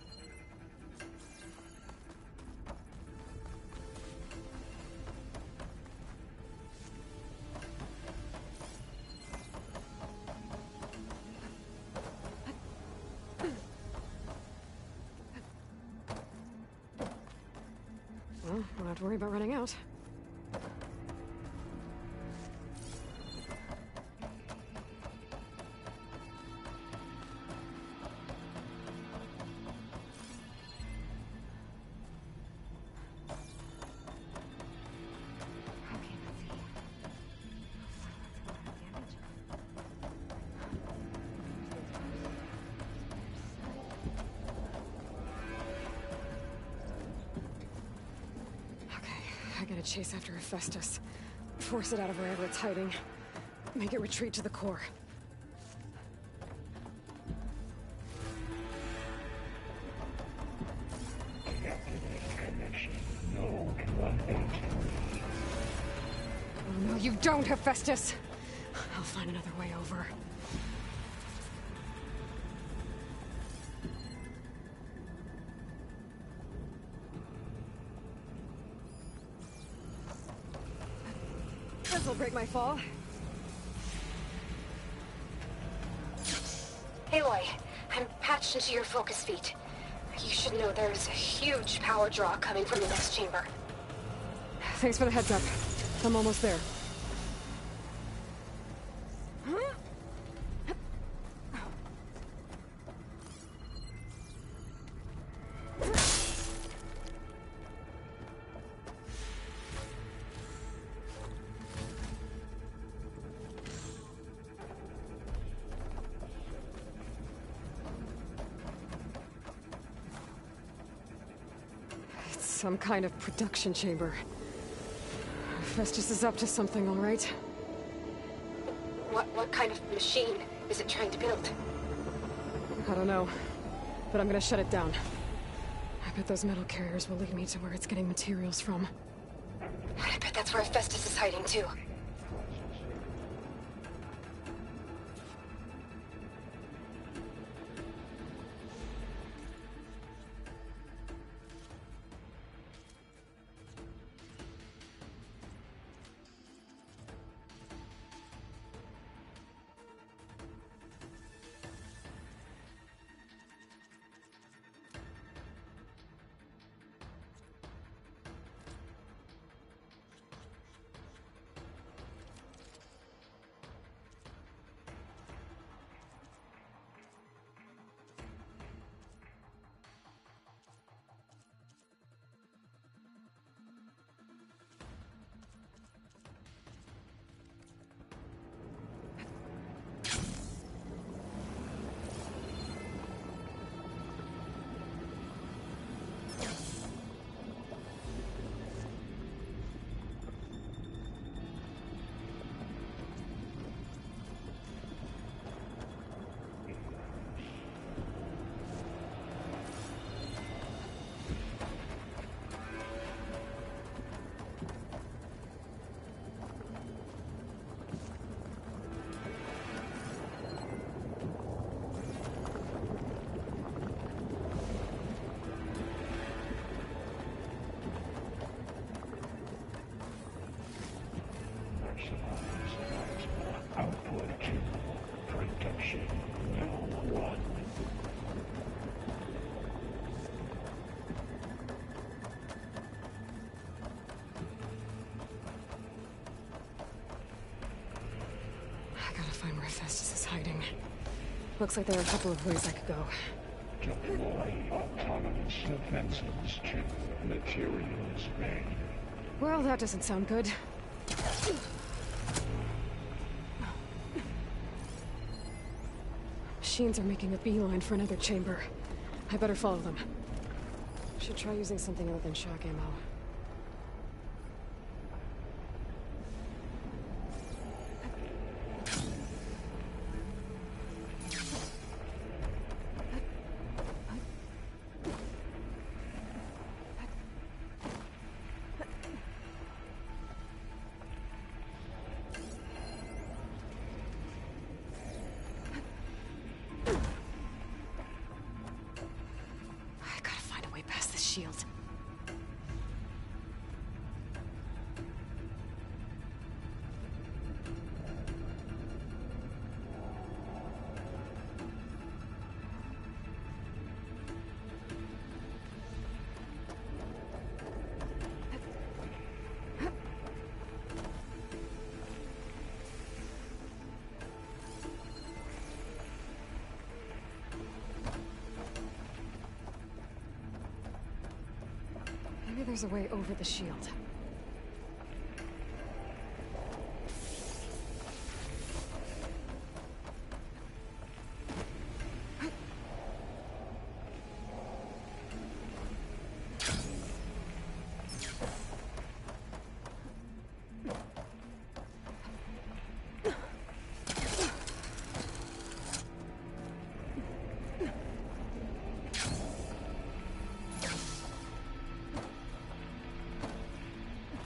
S1: Well, don't have to worry about running out. I gotta chase after Hephaestus. Force it out of wherever it's hiding. Make it retreat to the core. Oh no, you don't, Hephaestus! I'll find another way over. This'll break my fall.
S20: Aloy, I'm patched into your focus feet. You should know there's a huge power draw coming from the next chamber.
S1: Thanks for the heads up. I'm almost there. Some kind of production chamber. Festus is up to something, all right?
S20: What kind of machine is it trying to build?
S1: I don't know, but I'm gonna shut it down. I bet those metal carriers will lead me to where it's getting materials from.
S20: I bet that's where Festus is hiding too.
S1: find where Festus is hiding. Looks like there are a couple of ways I could go.
S9: Deploy autonomous defenses to materials bay.
S1: Well, that doesn't sound good. Machines are making a beeline for another chamber. I better follow them. Should try using something other than shock ammo. Shield. Maybe there's a way over the shield.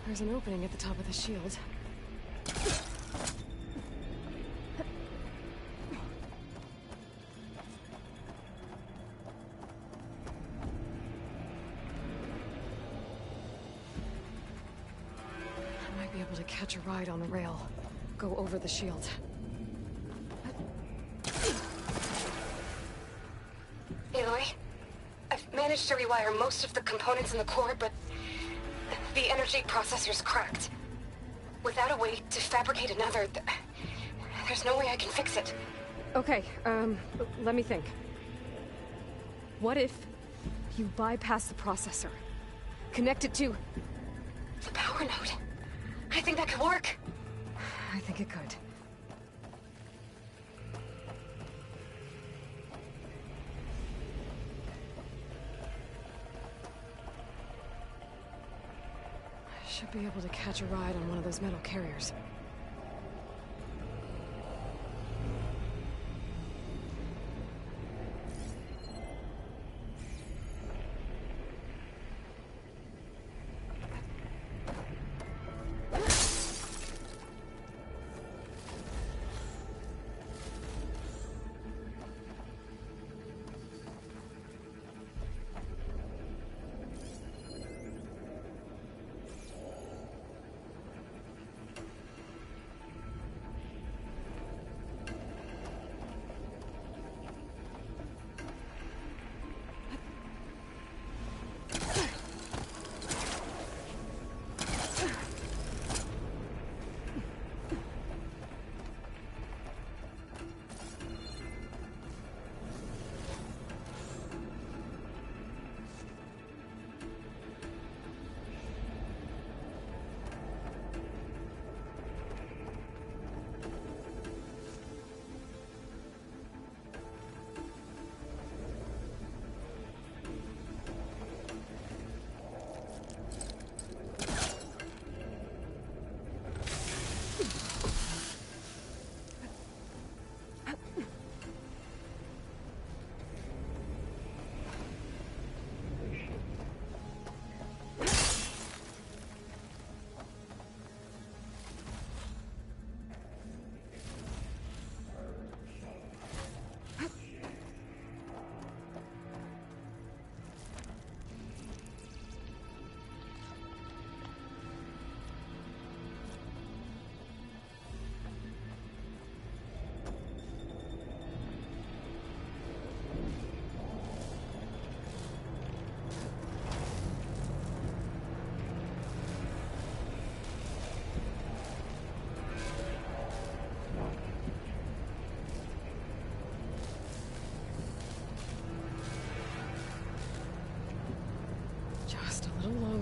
S1: There's an opening at the top of the shield. I might be able to catch a ride on the rail. Go over the shield.
S20: Aloy, I've managed to rewire most of the components in the core, but the energy processor's cracked. Without a way to fabricate another, there's no way I can fix it.
S1: Okay, let me think. What if you bypass the processor? Connect it to
S20: the power node. I think that could work.
S1: I think it could. Should be able to catch a ride on one of those metal carriers.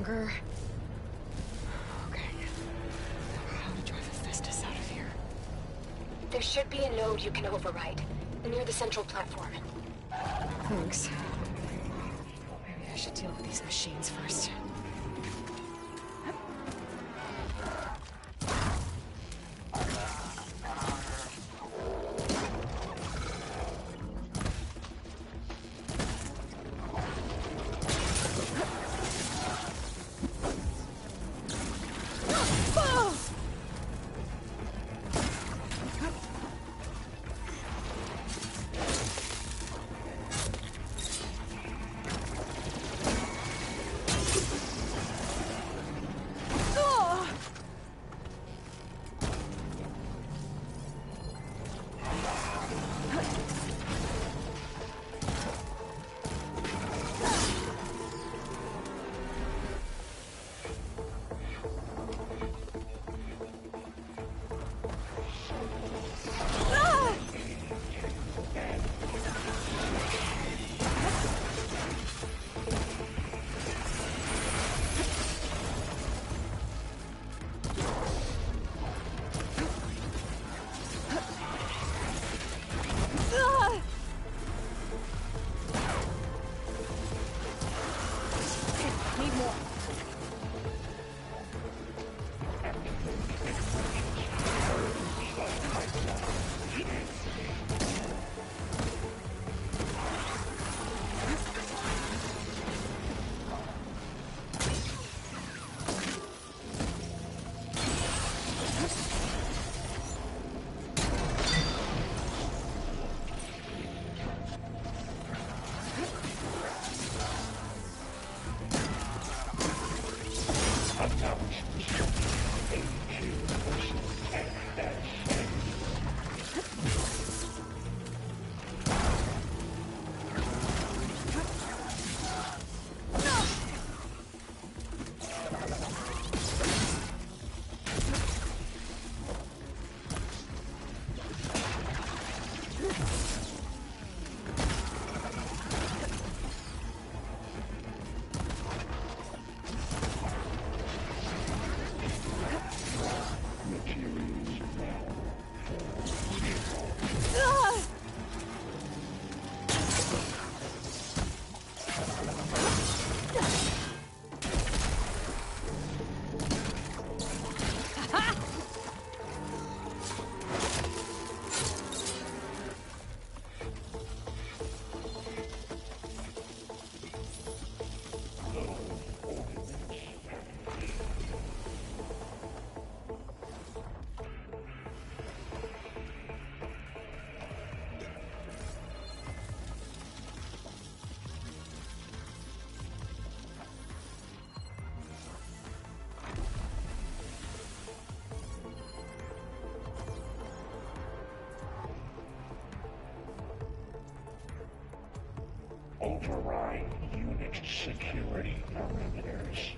S1: longer. Okay. How to drive Hephaestus out of here.
S20: There should be a node you can override, near the central platform.
S1: Thanks. Maybe I should deal with these machines first.
S9: Override unit security parameters.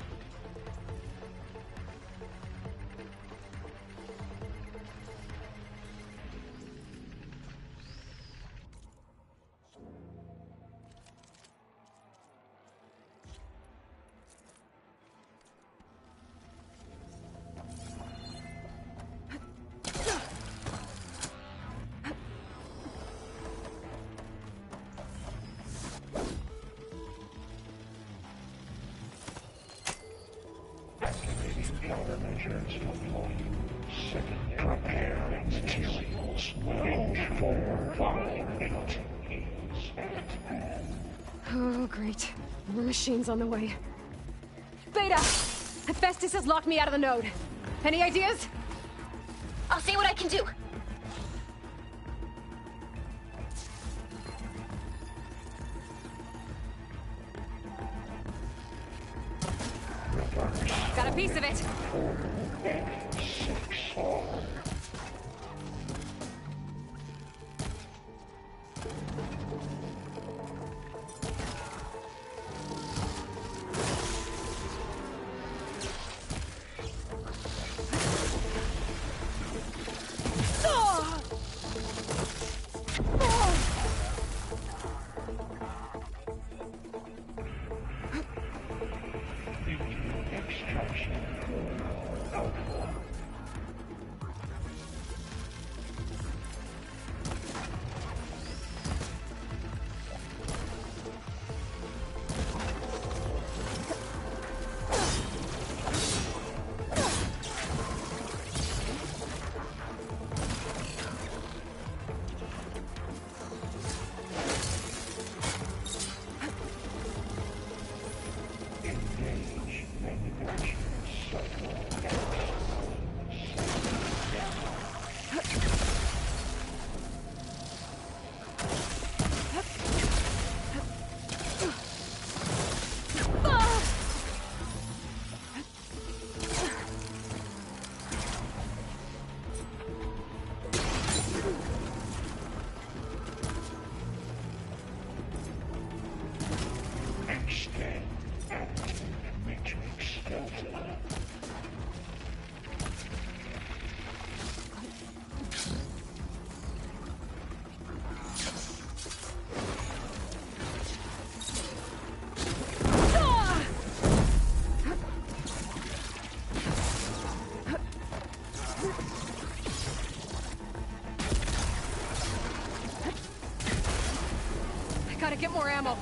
S9: Countermeasures deployed. Second, prepare materials. Well, 4, 5, 8 is at hand.
S1: Oh, great. More machines on the way. Beta! Hephaestus has locked me out of the node. Any ideas?
S20: I'll see what I can do.
S1: Got a piece of it.
S9: 4, 6, 4. Scan. Active Matrix Delta.
S1: Gotta get more ammo.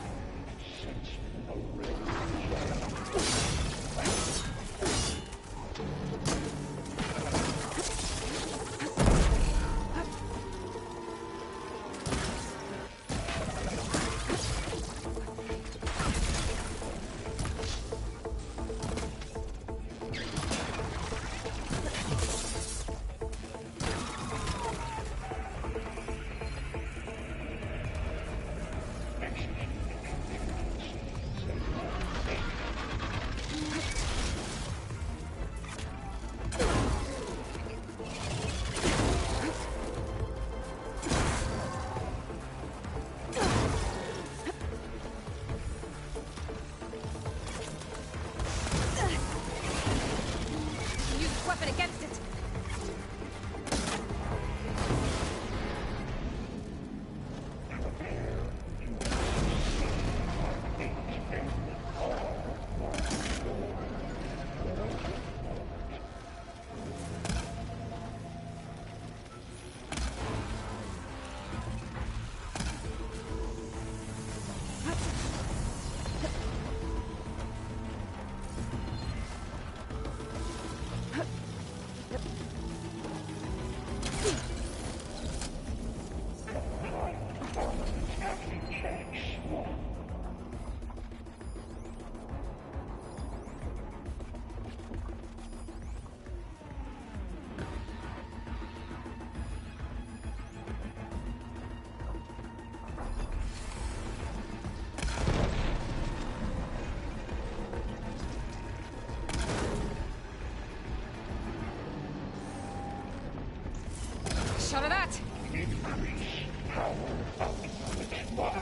S1: Shot of that!
S9: Increase power output by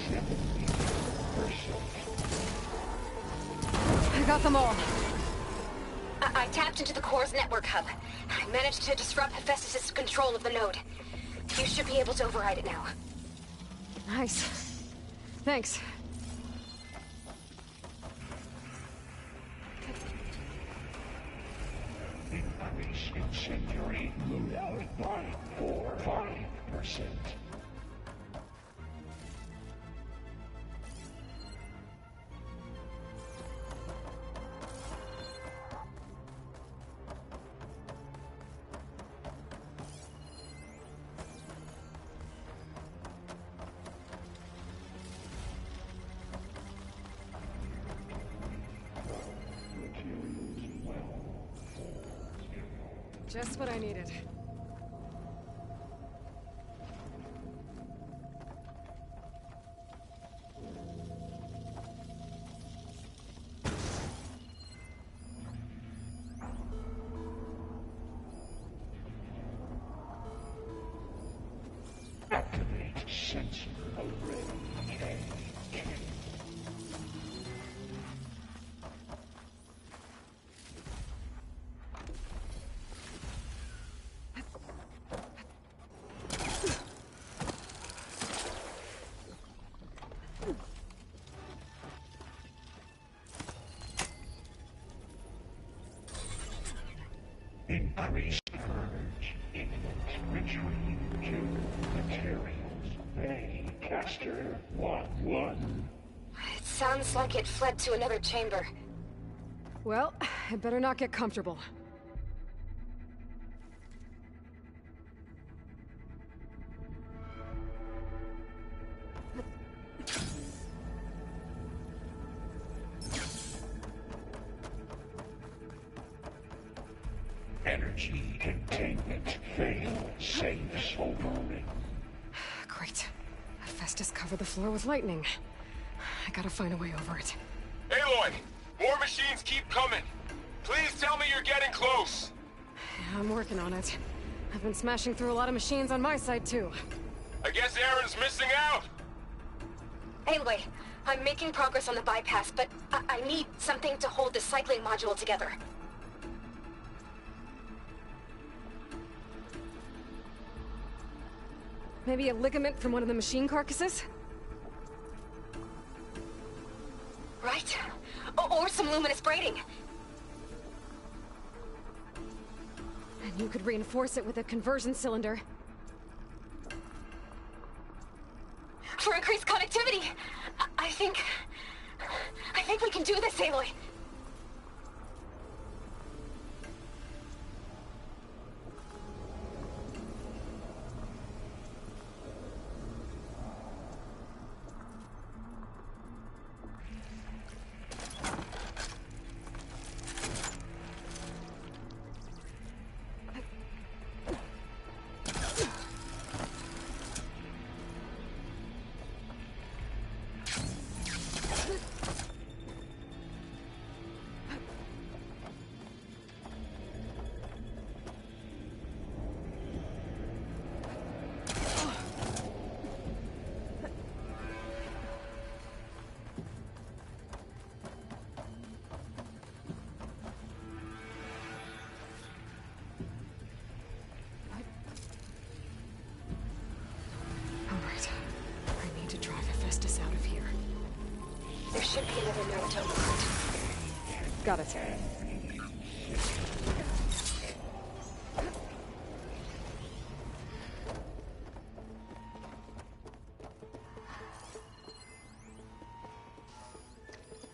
S9: 70%.
S1: I got them all.
S20: I tapped into the core's network hub. I managed to disrupt Hephaestus' control of the node. You should be able to override it now.
S1: Nice. Thanks.
S9: Increase incendiary loadout by 5%.
S1: Just what I needed.
S9: Activate sensor array K. Increase purge. Retrieve to materials. Bay Caster 1-1.
S20: It sounds like it fled to another chamber.
S1: Well, I better not get comfortable.
S9: Energy containment failed. Saves overrun.
S1: Great. Hephaestus covered the floor with lightning. I gotta find a way over it.
S16: Aloy! More machines keep coming! Please tell me you're getting close!
S1: Yeah, I'm working on it. I've been smashing through a lot of machines on my side, too.
S16: I guess Aaron's missing out!
S20: Aloy, I'm making progress on the bypass, but I need something to hold the cycling module together.
S1: Maybe a ligament from one of the machine carcasses?
S20: Right? Or some luminous braiding.
S1: And you could reinforce it with a conversion cylinder.
S20: For increased connectivity! I think we can do this, Aloy! There should be another note to unlocked.
S1: Got it.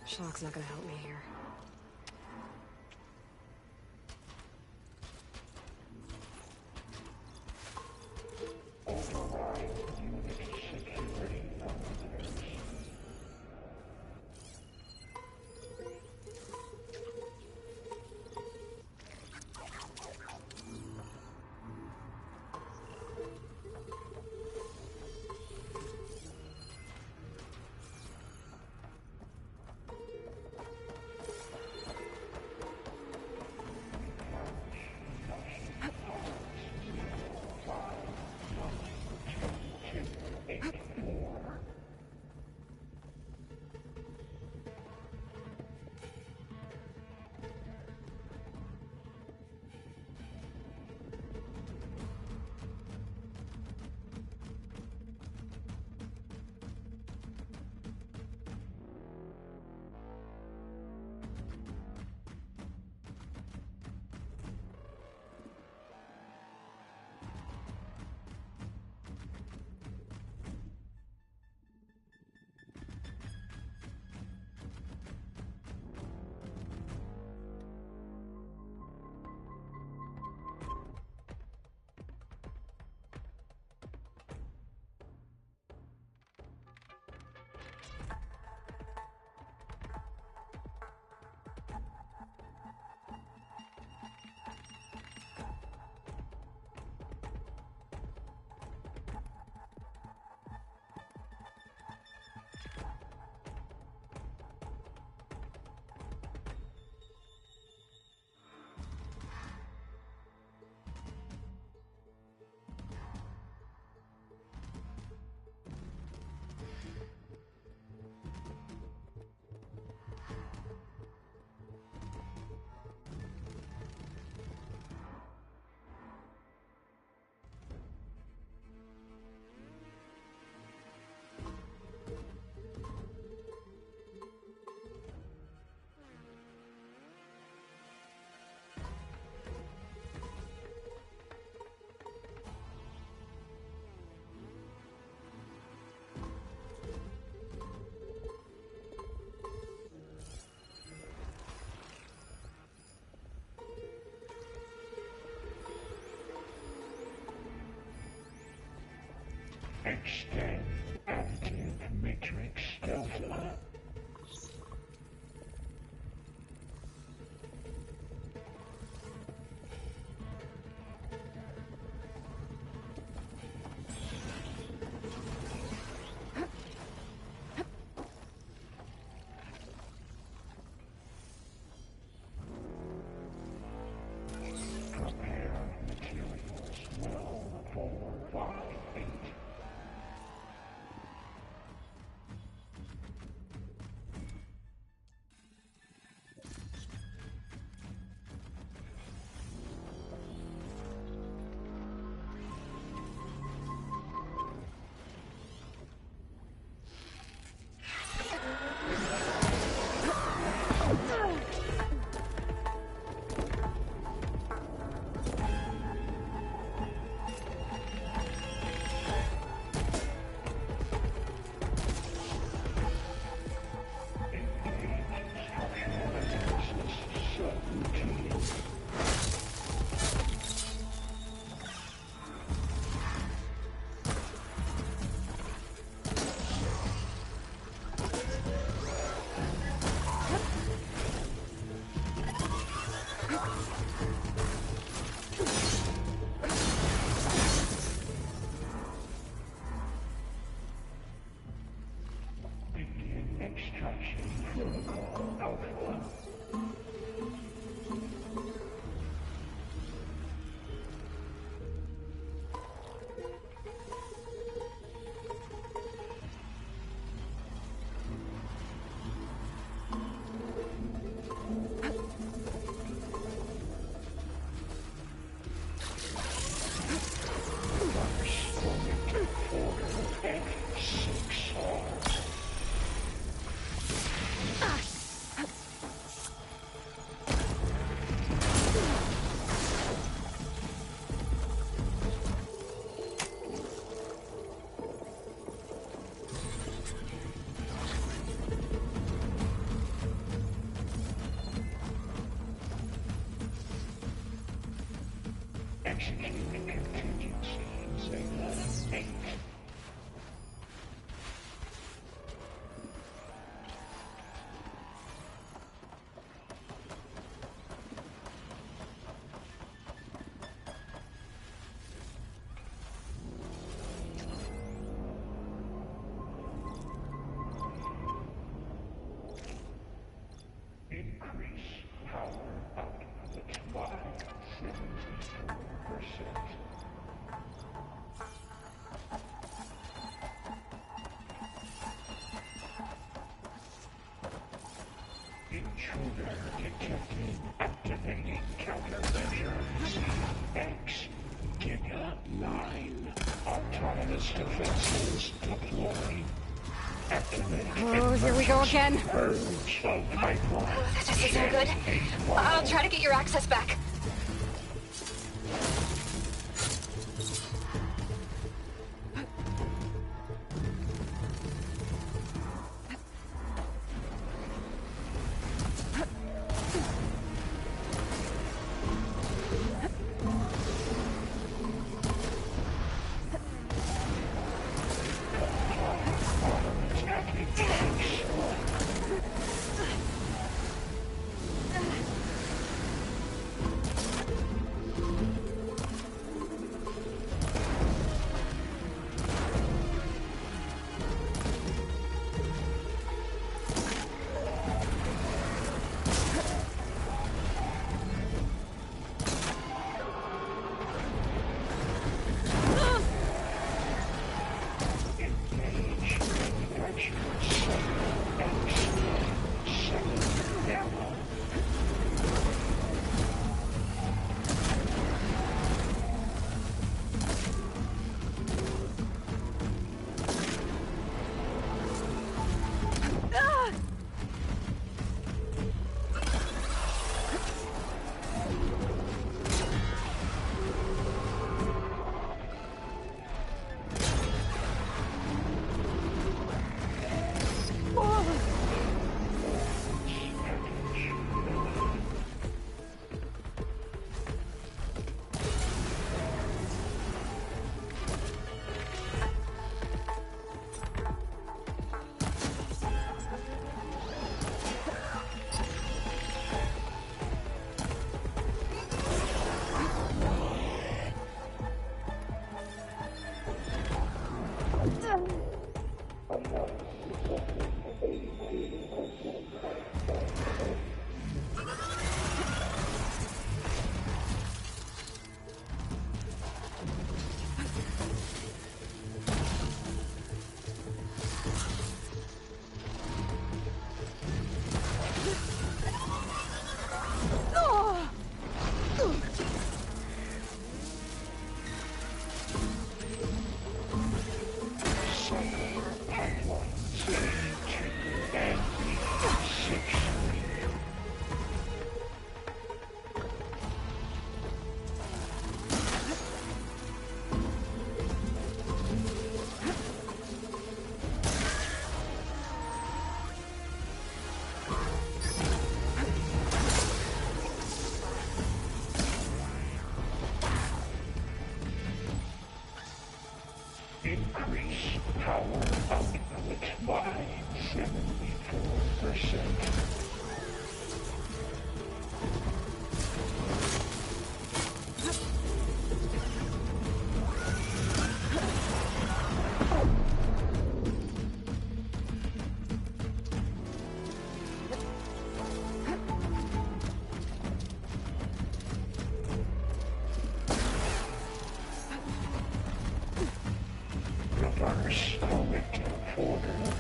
S1: Shock's not gonna help me here.
S9: Extend active matrix delta. Prepare materials well for flight. Intruder detected. Activating countermeasures. X. Giga 9. Autonomous defenses deployed.
S1: Oh, here we go again.
S20: That doesn't sound good. I'll try to get your access back.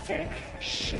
S1: That's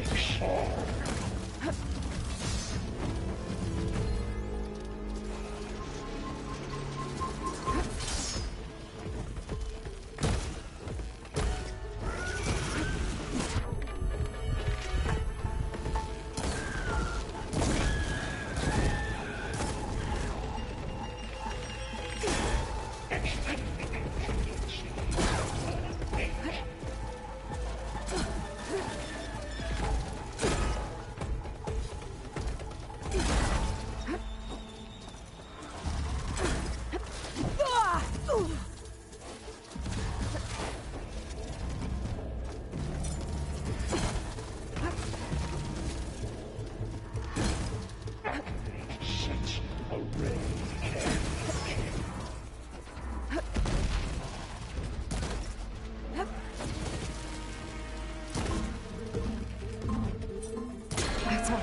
S1: all.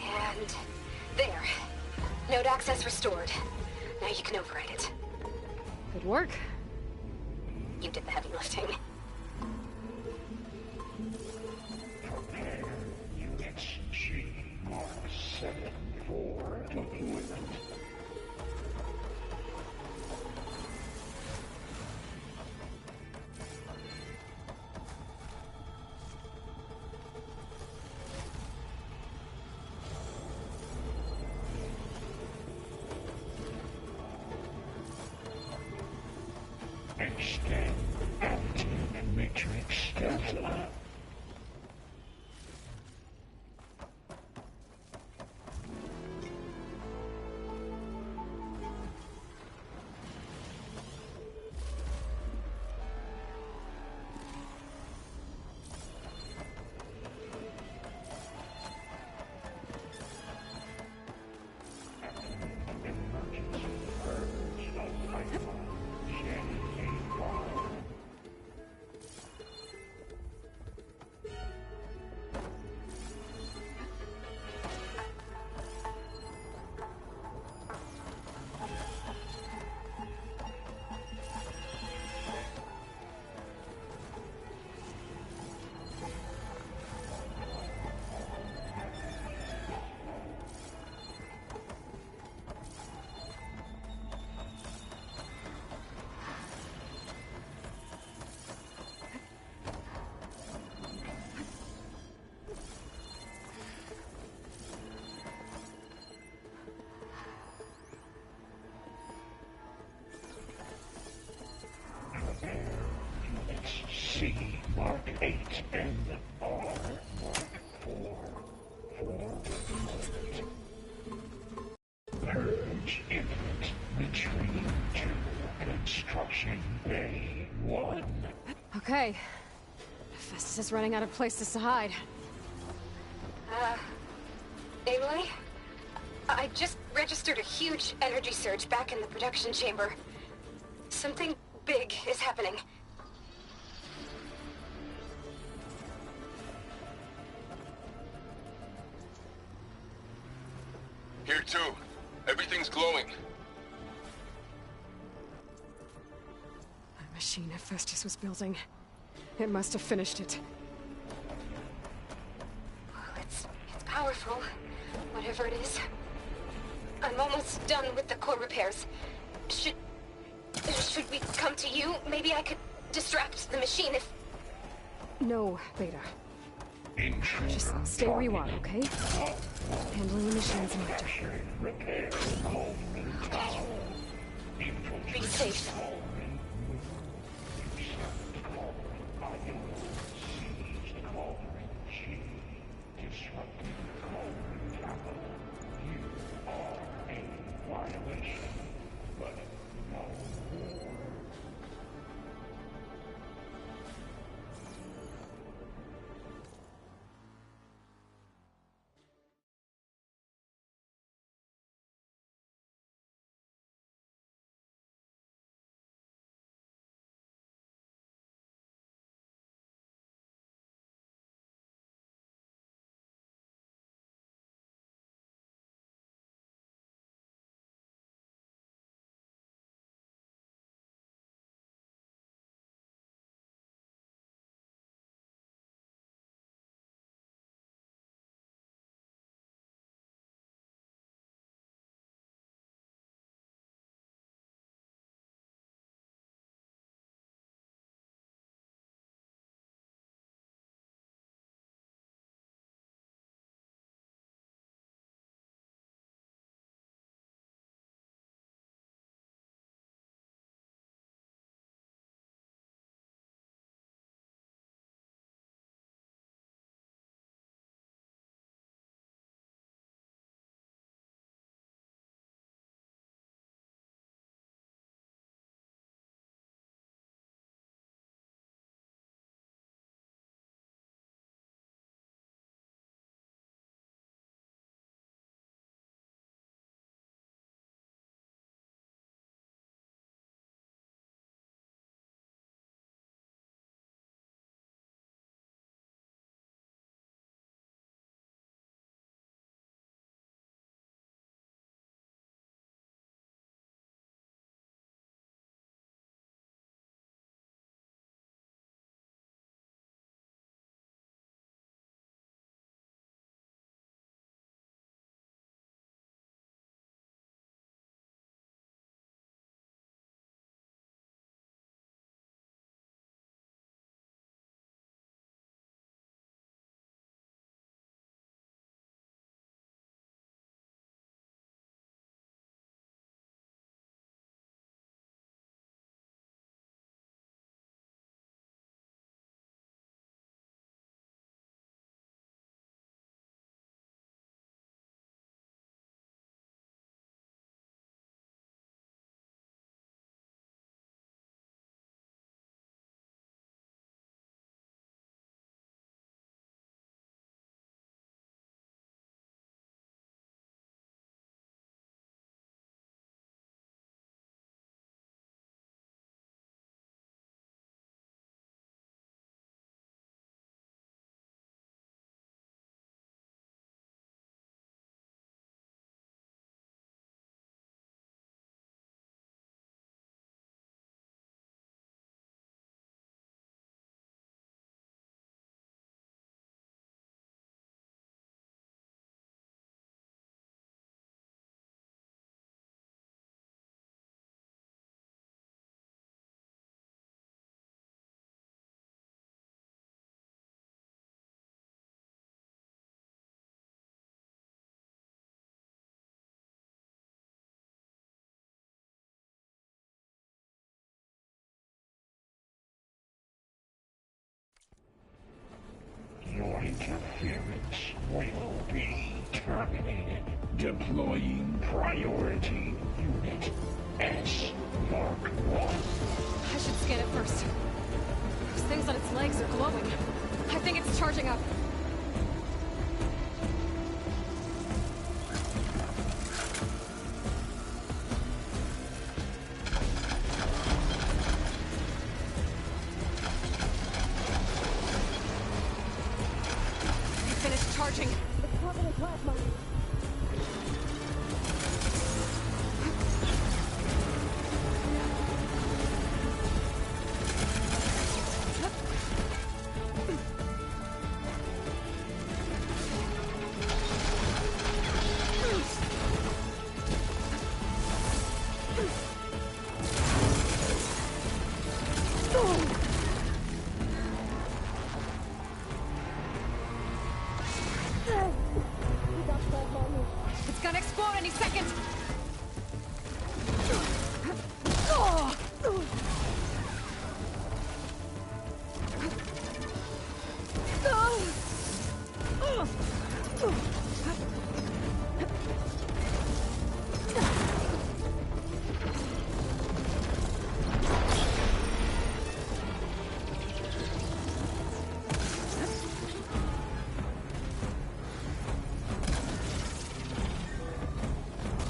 S20: And there. Node access restored. Now you can override it.
S1: Good work.
S20: You did the heavy lifting.
S9: Prepare units G Mark 7 for deployment. Extend active matrix delta. C Mark 8 and R Mark 4 for Purge Infinite retreat to Construction Bay 1.
S1: Okay. Festus is running out of places to hide.
S20: Aloy? I just registered a huge energy surge back in the production chamber. Something big is happening.
S16: Here too. Everything's glowing.
S1: That machine Hephaestus was building. It must have finished it.
S20: Well, it's powerful, whatever it is. I'm almost done with the core repairs. Should we come to you? Maybe I could distract the machine if...
S1: No, Beta. Just stay where you are, okay? Handling the machine's my job.
S20: Be safe.
S9: Interference will be terminated. Deploying priority unit S Mark 1.
S1: I should scan it first. Those things on its legs are glowing. I think it's charging up. Finished charging. It's popping in plasma. It's gonna explode any second!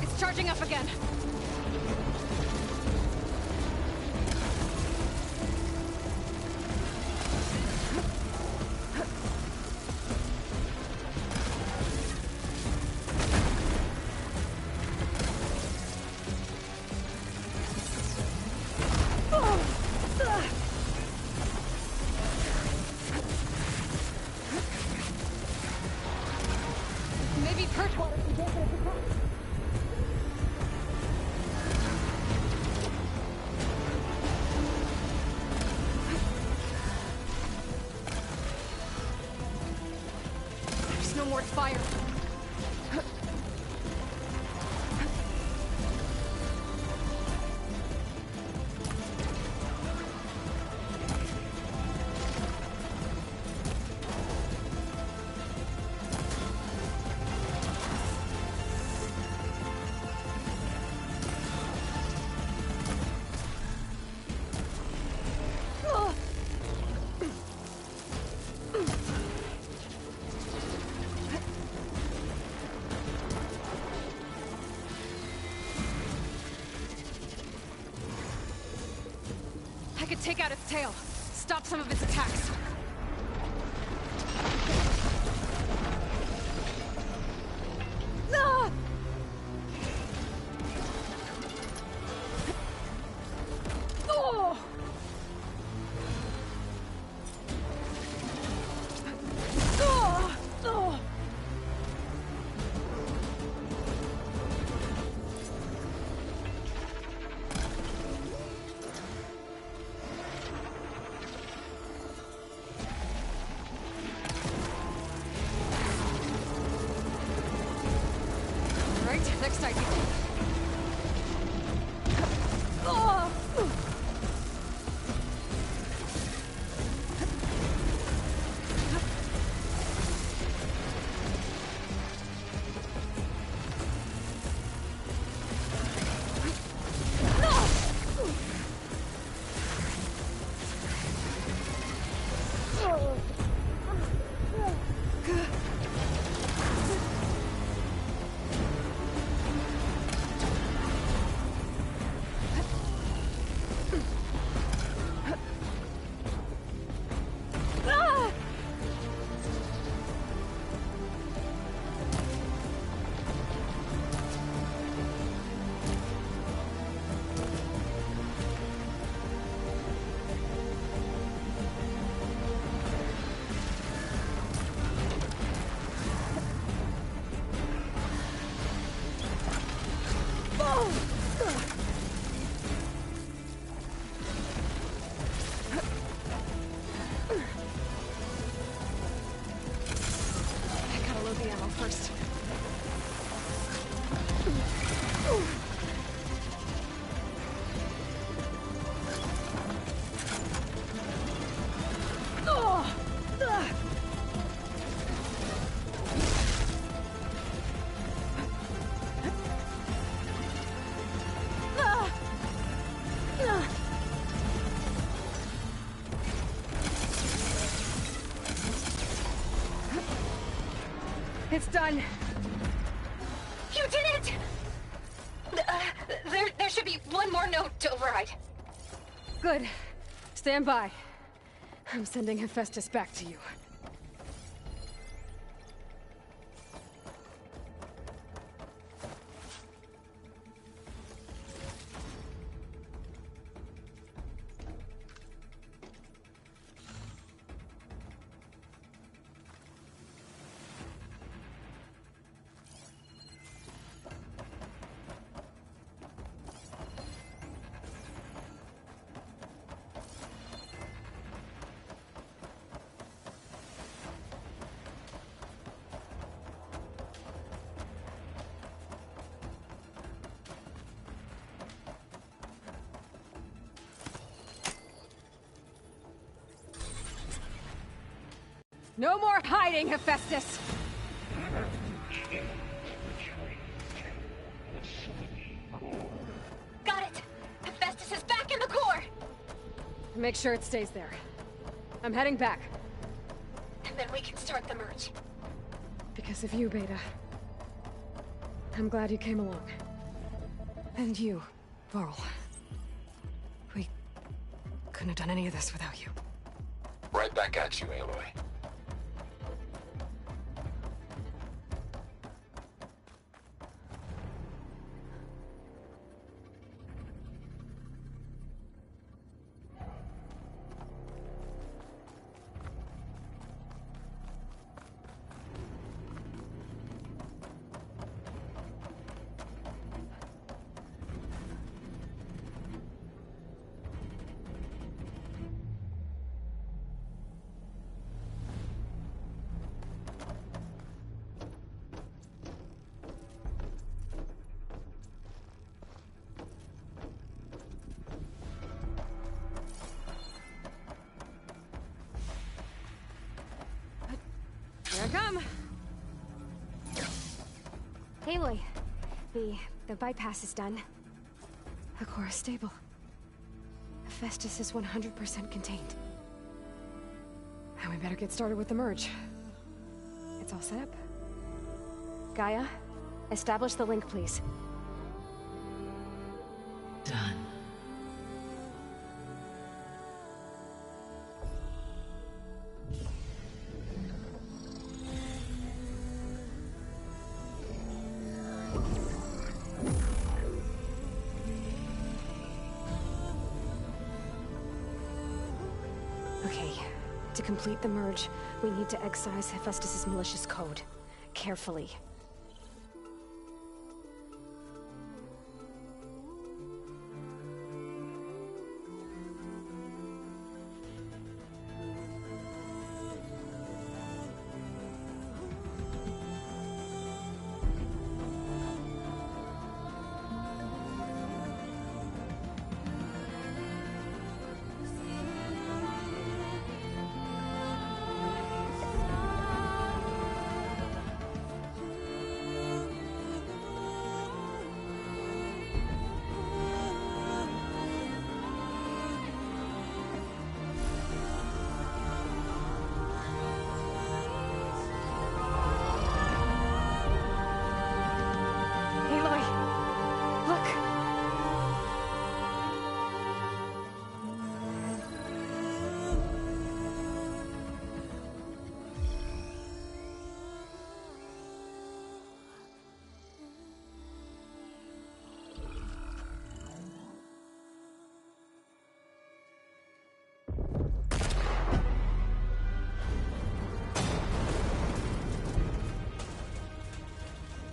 S1: It's charging up again. Maybe perch water can take it as a top. There's no more fire. I could take out its tail, stop some of its attacks. Ah! Oh! Oh! Oh! Right, next idea. Oh! I gotta load the ammo first. It's done.
S20: You did it! There should be one more note to override.
S1: Good. Stand by. I'm sending Hephaestus back to you. No more hiding, Hephaestus!
S20: Got it! Hephaestus is back in the core!
S1: Make sure it stays there. I'm heading back.
S20: And then we can start the merge.
S1: Because of you, Beta. I'm glad you came along. And you, Varl. We couldn't have done any of this without you.
S16: Right back at you, Aloy.
S1: Here I come!
S20: Aloy, the bypass is done.
S1: The core is stable. Hephaestus is 100% contained. And we better get started with the merge. It's all set up.
S20: Gaia, establish the link, please.
S18: Done.
S20: Okay, to complete the merge, we need to excise Hephaestus' malicious code. Carefully.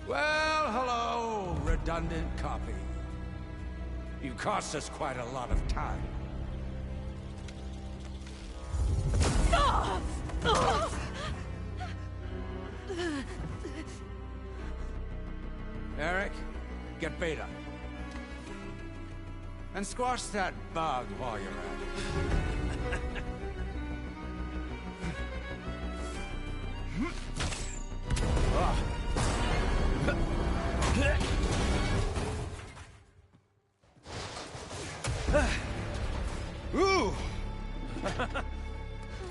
S8: Well, hello, redundant copy. You cost us quite a lot of time. Eric, get Beta. And squash that bug while you're at it.
S16: Ooh!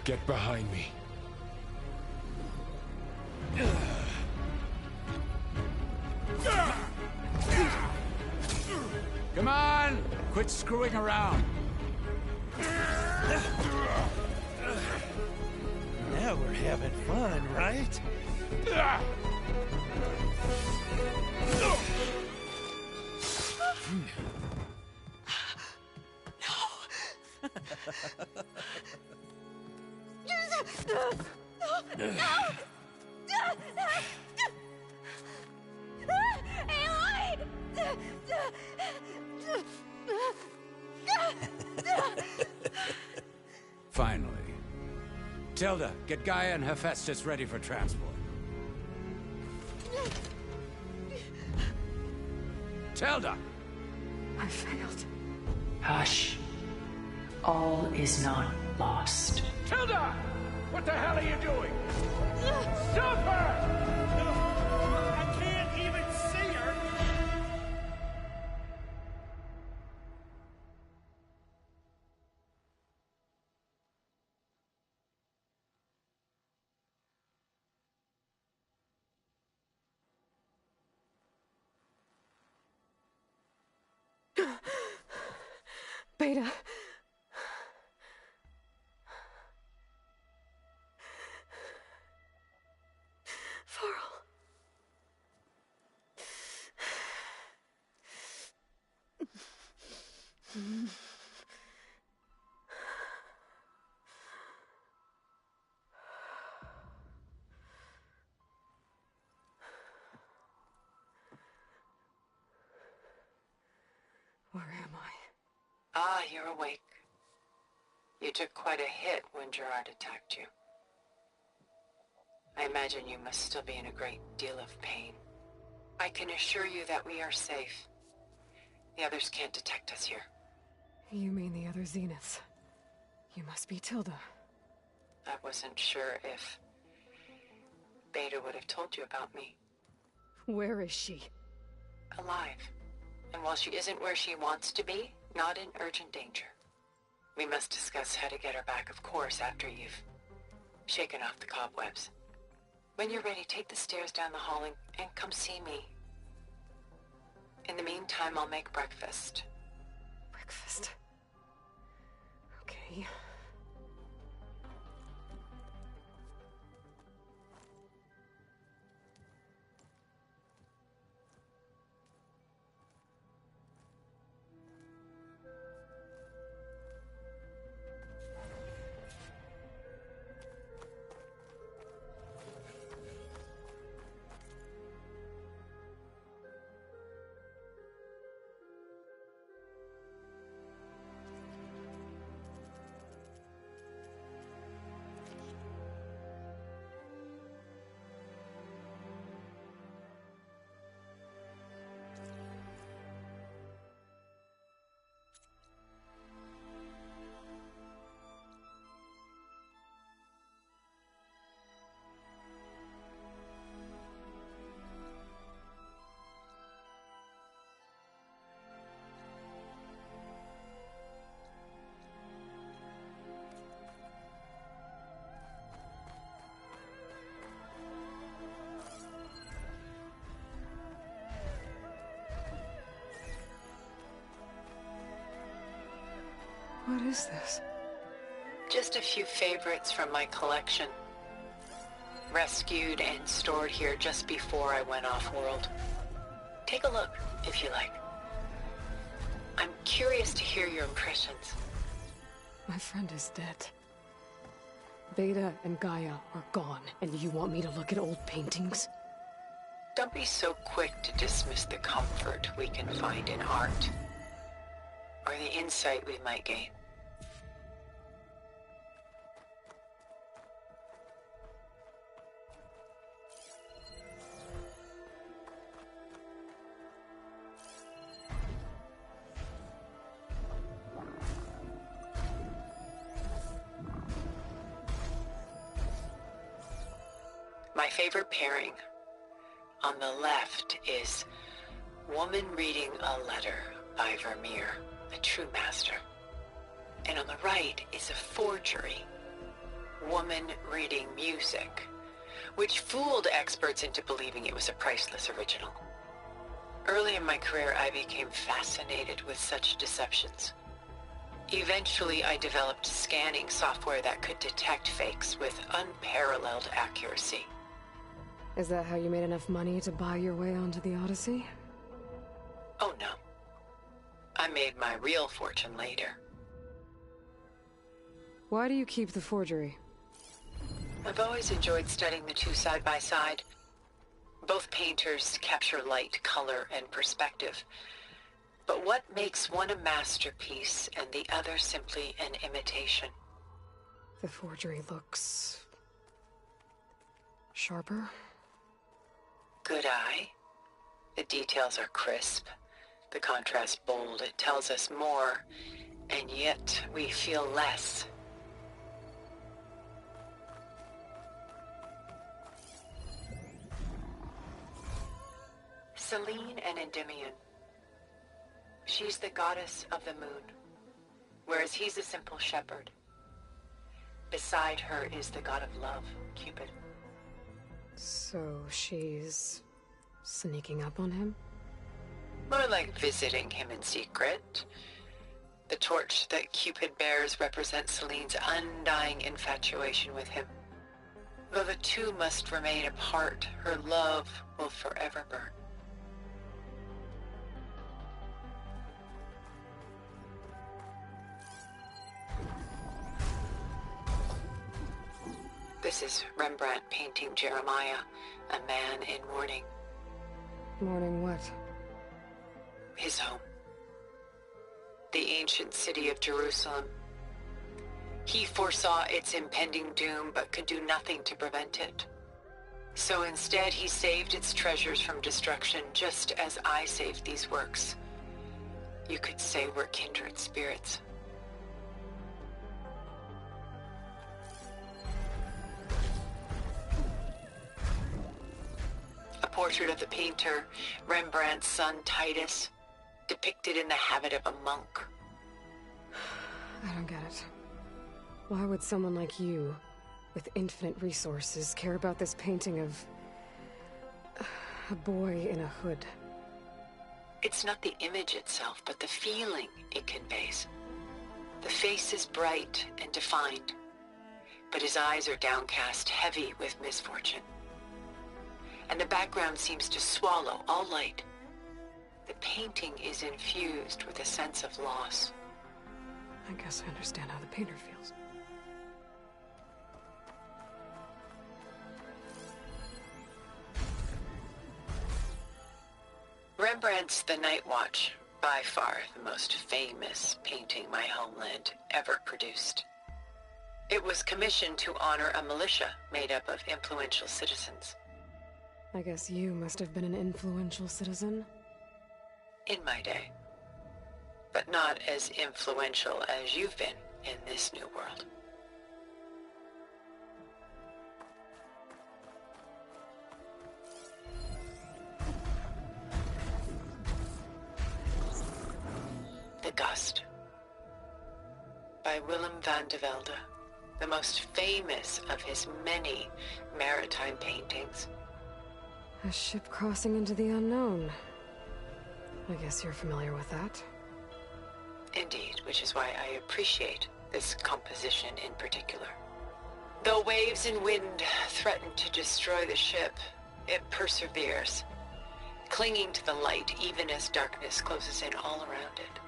S16: Get behind me.
S8: Quit screwing around.
S3: Now we're having fun, right?
S8: Finally. Tilda, get Gaia and Hephaestus ready for transport. Tilda!
S1: I failed.
S18: Hush. All is not lost.
S7: Tilda! What the hell are you doing? Stop her! I can't even see her!
S1: Beta. Farrell. Where am I?
S21: Ah, you're awake. You took quite a hit when Gerard attacked you. I imagine you must still be in a great deal of pain. I can assure you that we are safe. The others can't detect us here.
S1: You mean the other Zeniths? You must be Tilda.
S21: I wasn't sure if Beta would have told you about me.
S1: Where is she?
S21: Alive. And while she isn't where she wants to be, not in urgent danger. We must discuss how to get her back, of course, after you've shaken off the cobwebs. When you're ready, take the stairs down the hall and come see me. In the meantime, I'll make breakfast.
S1: Breakfast. Okay. What is this?
S21: Just a few favorites from my collection. Rescued and stored here just before I went off-world. Take a look, if you like. I'm curious to hear your impressions.
S1: My friend is dead. Beta and Gaia are gone, and you want me to look at old paintings?
S21: Don't be so quick to dismiss the comfort we can find in art, or the insight we might gain. My favorite pairing on the left is Woman Reading a Letter by Vermeer, a true master. And on the right is a forgery, Woman Reading Music, which fooled experts into believing it was a priceless original. Early in my career, I became fascinated with such deceptions. Eventually, I developed scanning software that could detect fakes with unparalleled accuracy.
S1: Is that how you made enough money to buy your way onto the Odyssey?
S21: Oh no. I made my real fortune later.
S1: Why do you keep the forgery?
S21: I've always enjoyed studying the two side by side. Both painters capture light, color, and perspective. But what makes one a masterpiece and the other simply an imitation?
S1: The forgery looks... sharper?
S21: Good eye. The details are crisp. The contrast bold. It tells us more, and yet we feel less. Selene and Endymion. She's the goddess of the moon, whereas he's a simple shepherd. Beside her is the god of love, Cupid.
S1: So she's... sneaking up on him?
S21: More like visiting him in secret. The torch that Cupid bears represents Selene's undying infatuation with him. Though the two must remain apart, her love will forever burn. This is Rembrandt painting Jeremiah, a man in mourning.
S1: Mourning what?
S21: His home. The ancient city of Jerusalem. He foresaw its impending doom, but could do nothing to prevent it. So instead, he saved its treasures from destruction, just as I saved these works. You could say we're kindred spirits. A portrait of the painter, Rembrandt's son Titus, depicted in the habit of a monk.
S1: I don't get it. Why would someone like you, with infinite resources, care about this painting of... a boy in a hood?
S21: It's not the image itself, but the feeling it conveys. The face is bright and defined, but his eyes are downcast, heavy with misfortune. And the background seems to swallow all light. The painting is infused with a sense of loss.
S1: I guess I understand how the painter feels.
S21: Rembrandt's The Night Watch, by far the most famous painting my homeland ever produced. It was commissioned to honor a militia made up of influential citizens.
S1: I guess you must have been an influential citizen?
S21: In my day. But not as influential as you've been in this new world. The Gust, by Willem van de Velde, the most famous of his many maritime paintings.
S1: A ship crossing into the unknown. I guess you're familiar with that.
S21: Indeed, which is why I appreciate this composition in particular. Though waves and wind threaten to destroy the ship, it perseveres, clinging to the light even as darkness closes in all around it.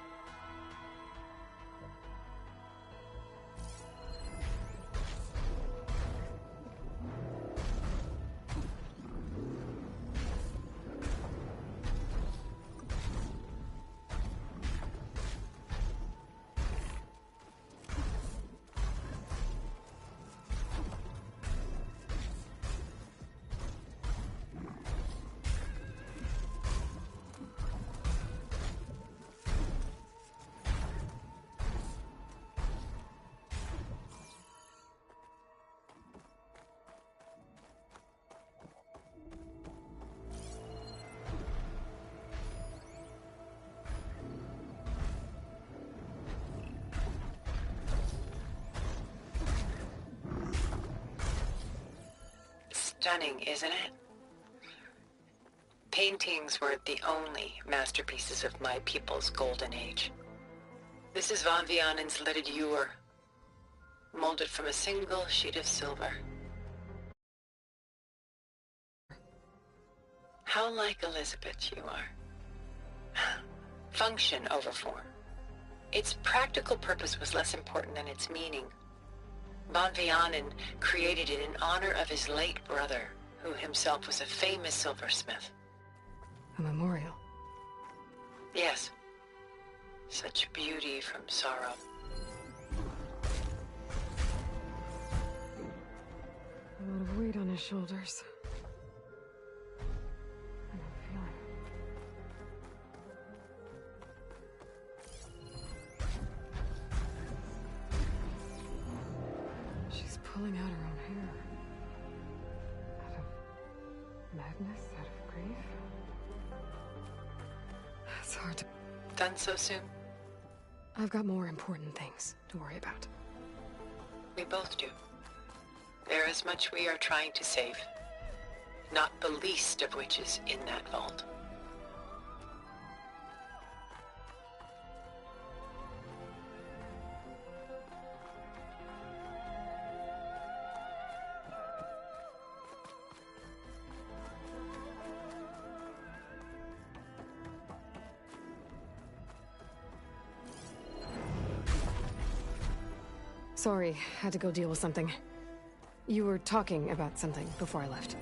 S21: Stunning, isn't it? paintings were the only masterpieces of my people's golden age. This is Von Vianen's leaded ewer, molded from a single sheet of silver. How like Elizabeth you are. Function over form. Its practical purpose was less important than its meaning. Von Vianen created it in honor of his late brother, who himself was a famous silversmith.
S1: A memorial.
S21: Yes. Such beauty from sorrow.
S1: A lot of weight on his shoulders. I don't feel it. She's pulling out her own hair. Out of madness, out of grief. It's hard to...
S21: Done so soon?
S1: I've got more important things to worry about.
S21: We both do. There is much we are trying to save. Not the least of which is in that vault.
S1: Sorry, had to go deal with something. You were talking about something before I left.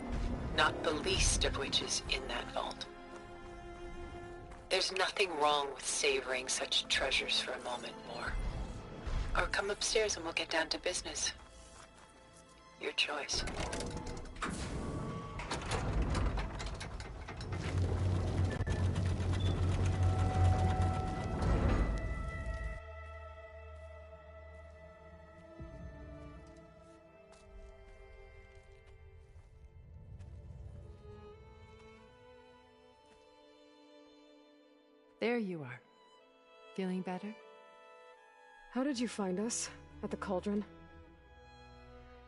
S21: Not the least of which is in that vault. There's nothing wrong with savoring such treasures for a moment more. Or come upstairs and we'll get down to business. Your choice.
S11: There you are. Feeling better?
S1: How did you find us? At the cauldron?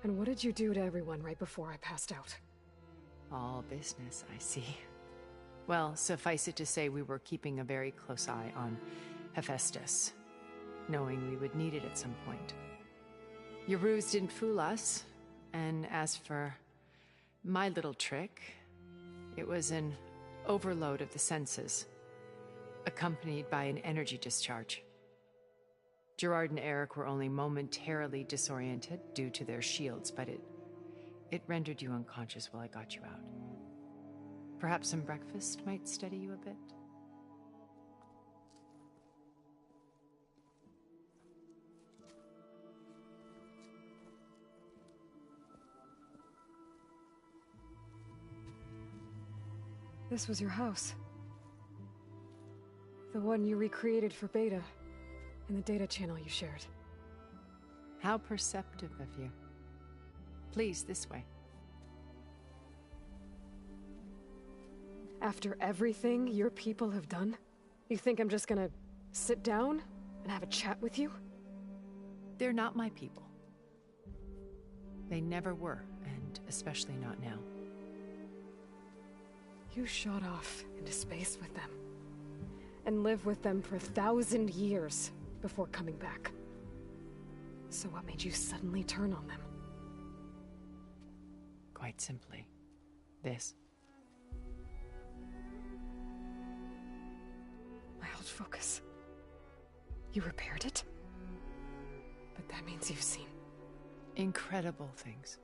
S1: And what did you do to everyone right before I passed out?
S11: All business, I see. Well, suffice it to say we were keeping a very close eye on Hephaestus, knowing we would need it at some point. Your ruse didn't fool us, and as for my little trick, it was an overload of the senses, accompanied by an energy discharge. Gerard and Eric were only momentarily disoriented due to their shields, but it rendered you unconscious while I got you out. Perhaps some breakfast might steady you a bit?
S1: This was your house. The one you recreated for Beta, in the data channel you shared.
S11: How perceptive of you. Please, this way.
S1: After everything your people have done, you think I'm just gonna sit down and have a chat with you?
S11: They're not my people. They never were, and especially not now.
S1: You shot off into space with them. And live with them for 1,000 years before coming back. So what made you suddenly turn on them?
S11: Quite simply, this.
S1: My old focus. You repaired it? But that means you've seen...
S11: incredible things.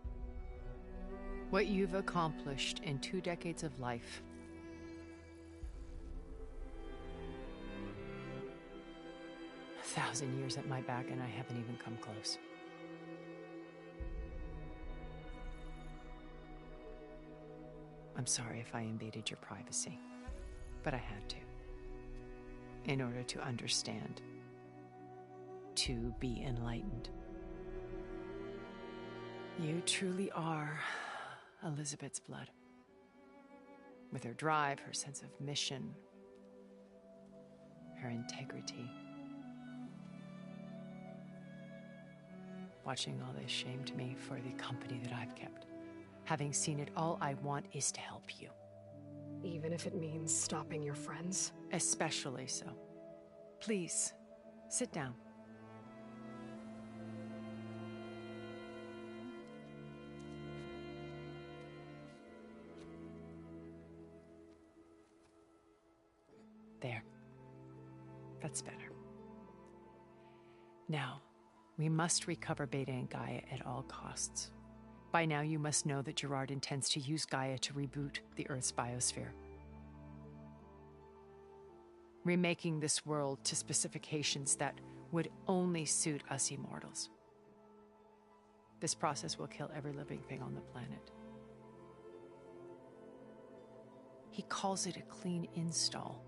S11: What you've accomplished in 2 decades of life. A 1,000 years at my back, and I haven't even come close. I'm sorry if I invaded your privacy, but I had to. In order to understand. To be enlightened. You truly are Elizabeth's blood. With her drive, her sense of mission, her integrity. Watching all this shamed me for the company that I've kept. Having seen it, all I want is to help you.
S1: Even if it means stopping your friends?
S11: Especially so. Please, sit down. There. That's better. Now, we must recover Beta and Gaia at all costs. By now, you must know that Gerard intends to use Gaia to reboot the Earth's biosphere, remaking this world to specifications that would only suit us immortals. This process will kill every living thing on the planet. He calls it a clean install.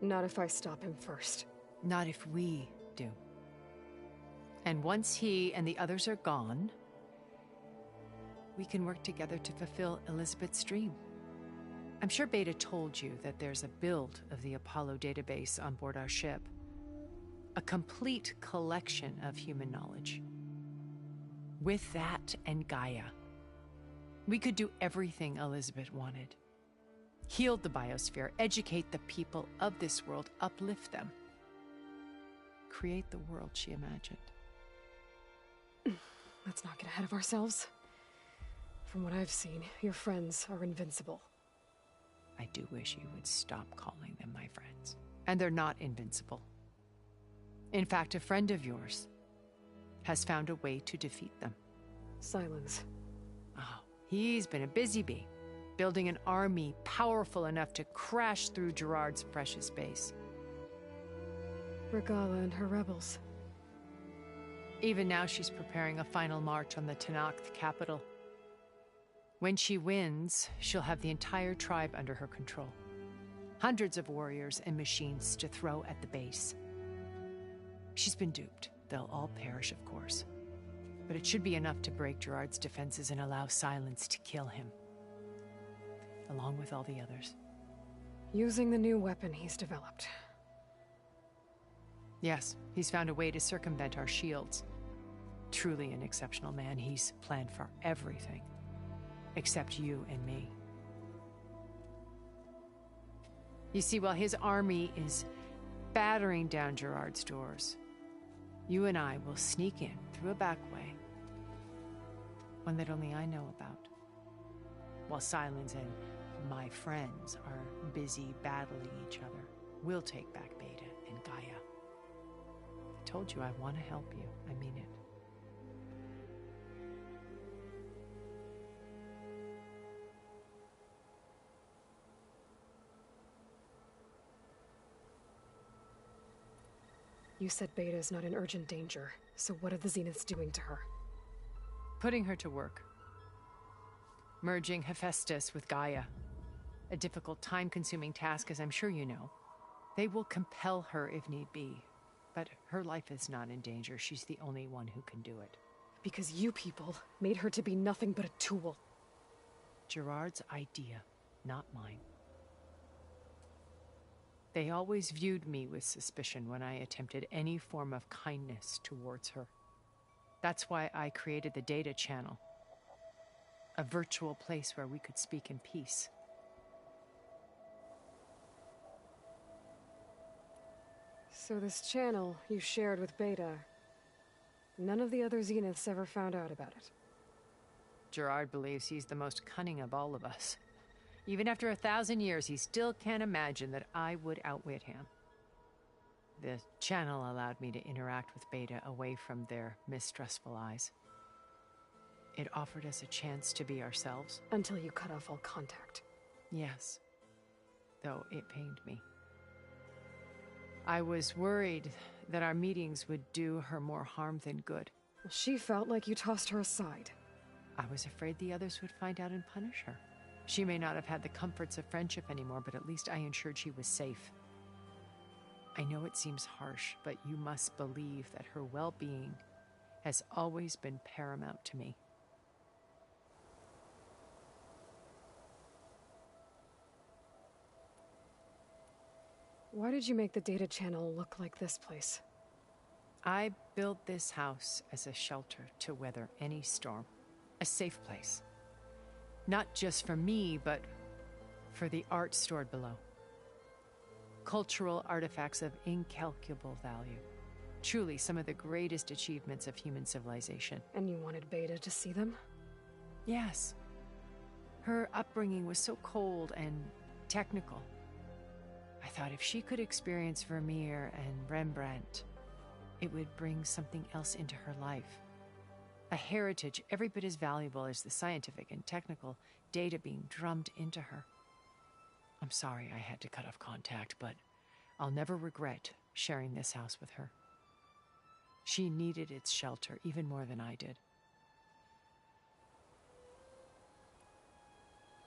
S1: Not if I stop him first.
S11: Not if we do. And once he and the others are gone, we can work together to fulfill Elizabeth's dream. I'm sure Beta told you that there's a build of the Apollo database on board our ship. A complete collection of human knowledge. With that and Gaia, we could do everything Elizabeth wanted. Heal the biosphere, educate the people of this world, uplift them. Create the world she imagined.
S1: Let's not get ahead of ourselves. From what I've seen, your friends are invincible.
S11: I do wish you would stop calling them my friends. And they're not invincible. In fact, a friend of yours has found a way to defeat them.
S1: Silence.
S11: Oh, he's been a busy bee, building an army powerful enough to crash through Gerard's precious base.
S1: Regala and her rebels.
S11: Even now, she's preparing a final march on the Tenakth capital. When she wins, she'll have the entire tribe under her control. Hundreds of warriors and machines to throw at the base. She's been duped. They'll all perish, of course. But it should be enough to break Gerard's defenses and allow Silence to kill him. Along with all the others.
S1: Using the new weapon he's developed.
S11: Yes, he's found a way to circumvent our shields. Truly an exceptional man. He's planned for everything. Except you and me. You see, while his army is battering down Gerard's doors, you and I will sneak in through a back way. One that only I know about. While Silence and my friends are busy battling each other, we'll take back Beta and Gaia. I told you I want to help you. I mean it.
S1: You said Beta is not in urgent danger, so what are the Zeniths doing to her?
S11: Putting her to work. Merging Hephaestus with Gaia. A difficult, time-consuming task, as I'm sure you know. They will compel her if need be. But her life is not in danger. She's the only one who can do it.
S1: Because you people made her to be nothing but a tool.
S11: Gerard's idea, not mine. They always viewed me with suspicion when I attempted any form of kindness towards her. That's why I created the data channel. A virtual place where we could speak in peace.
S1: So this channel you shared with Beta, none of the other Zeniths ever found out about it?
S11: Gerard believes he's the most cunning of all of us. Even after 1,000 years, he still can't imagine that I would outwit him. The channel allowed me to interact with Beta away from their mistrustful eyes. It offered us a chance to be ourselves.
S1: Until you cut off all contact.
S11: Yes. Though it pained me. I was worried that our meetings would do her more harm than good.
S1: She felt like you tossed her aside.
S11: I was afraid the others would find out and punish her. She may not have had the comforts of friendship anymore, but at least I ensured she was safe. I know it seems harsh, but you must believe that her well-being has always been paramount to me.
S1: Why did you make the data channel look like this place?
S11: I built this house as a shelter to weather any storm. A safe place. Not just for me, but for the art stored below. Cultural artifacts of incalculable value. Truly some of the greatest achievements of human civilization.
S1: And you wanted Beta to see them?
S11: Yes. Her upbringing was so cold and technical. I thought if she could experience Vermeer and Rembrandt, it would bring something else into her life. A heritage every bit as valuable as the scientific and technical data being drummed into her. I'm sorry I had to cut off contact, but I'll never regret sharing this house with her. She needed its shelter even more than I did.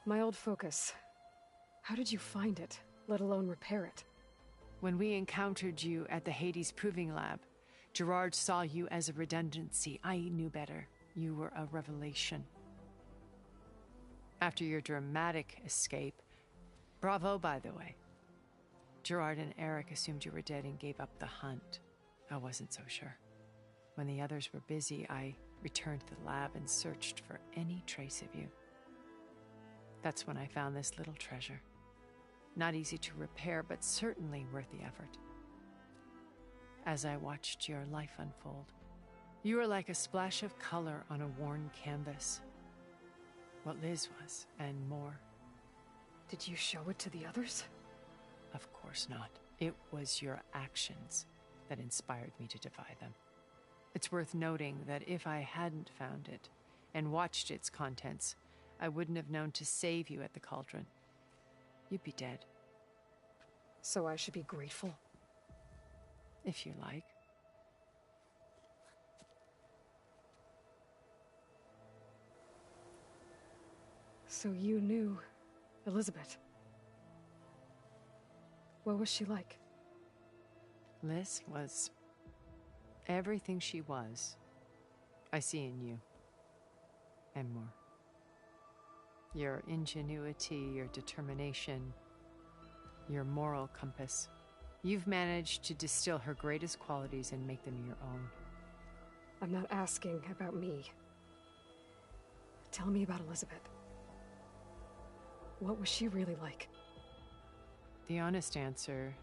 S1: My old focus. How did you find it, let alone repair it?
S11: When we encountered you at the Hades Proving Lab, Gerard saw you as a redundancy. I knew better. You were a revelation. After your dramatic escape, bravo, by the way. Gerard and Eric assumed you were dead and gave up the hunt. I wasn't so sure. When the others were busy, I returned to the lab and searched for any trace of you. That's when I found this little treasure. Not easy to repair, but certainly worth the effort. As I watched your life unfold, you were like a splash of color on a worn canvas. What Liz was, and more.
S1: Did you show it to the others?
S11: Of course not. It was your actions that inspired me to defy them. It's worth noting that if I hadn't found it and watched its contents, I wouldn't have known to save you at the cauldron. You'd be dead.
S1: So I should be grateful?
S11: If you like.
S1: So you knew Elizabeth. What was she like?
S11: Liz was everything she was. I see in you. And more. Your ingenuity, your determination, your moral compass. You've managed to distill her greatest qualities and make them your own.
S1: I'm not asking about me. Tell me about Elizabeth. What was she really like?
S11: The honest answer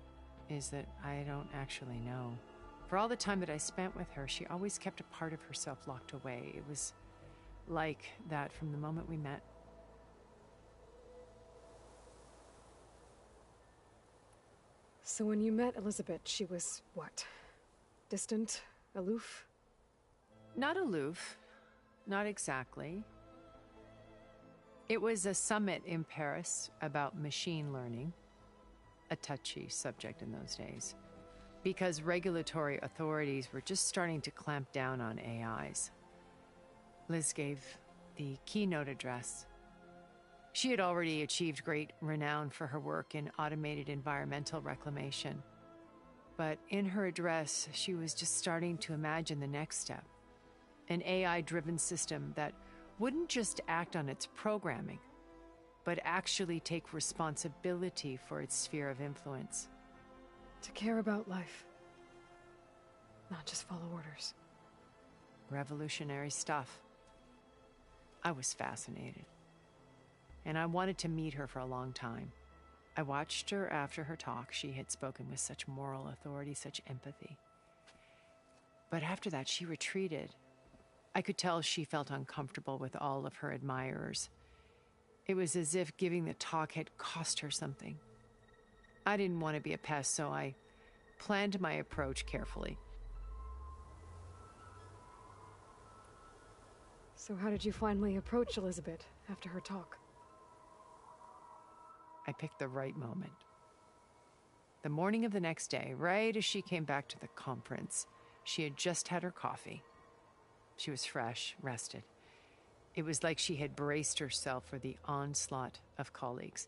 S11: is that I don't actually know. For all the time that I spent with her, she always kept a part of herself locked away. It was like that from the moment we met.
S1: So when you met Elizabeth, she was what? Distant? Aloof?
S11: Not aloof. Not exactly. It was a summit in Paris about machine learning. A touchy subject in those days. Because regulatory authorities were just starting to clamp down on AIs. Liz gave the keynote address. She had already achieved great renown for her work in automated environmental reclamation. But in her address, she was just starting to imagine the next step. An AI-driven system that wouldn't just act on its programming, but actually take responsibility for its sphere of influence.
S1: To care about life. Not just follow orders.
S11: Revolutionary stuff. I was fascinated. And I wanted to meet her for a long time. I watched her after her talk. She had spoken with such moral authority, such empathy. But after that, she retreated. I could tell she felt uncomfortable with all of her admirers. It was as if giving the talk had cost her something. I didn't want to be a pest, so I planned my approach carefully.
S1: So how did you finally approach Elizabeth after her talk?
S11: I picked the right moment. The morning of the next day, right as she came back to the conference, she had just had her coffee. She was fresh, rested. It was like she had braced herself for the onslaught of colleagues.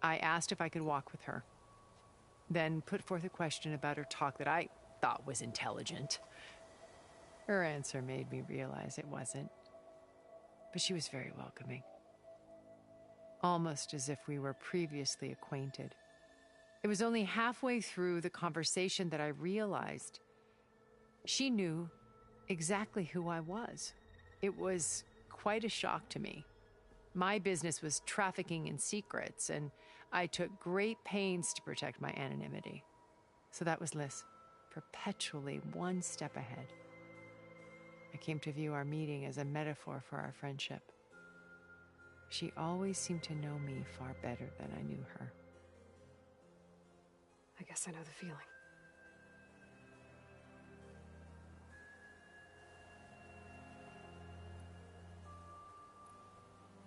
S11: I asked if I could walk with her, then put forth a question about her talk that I thought was intelligent. Her answer made me realize it wasn't, but she was very welcoming. Almost as if we were previously acquainted. It was only halfway through the conversation that I realized she knew exactly who I was. It was quite a shock to me. My business was trafficking in secrets, and I took great pains to protect my anonymity. So that was Liz, perpetually one step ahead. I came to view our meeting as a metaphor for our friendship. She always seemed to know me far better than I knew her.
S1: I guess I know the feeling.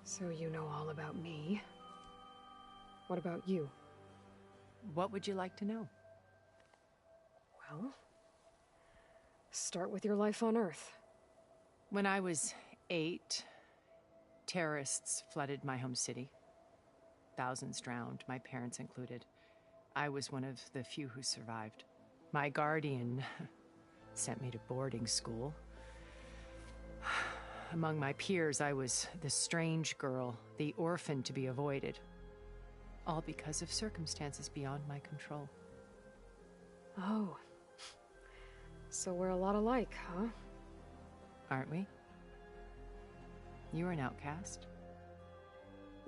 S1: So you know all about me. What about you?
S11: What would you like to know?
S1: Well, start with your life on Earth.
S11: When I was 8, terrorists flooded my home city. Thousands drowned, my parents included. I was one of the few who survived. My guardian sent me to boarding school. Among my peers, I was the strange girl, the orphan to be avoided. All because of circumstances beyond my control.
S1: Oh. So we're a lot alike, huh?
S11: Aren't we? You were an outcast.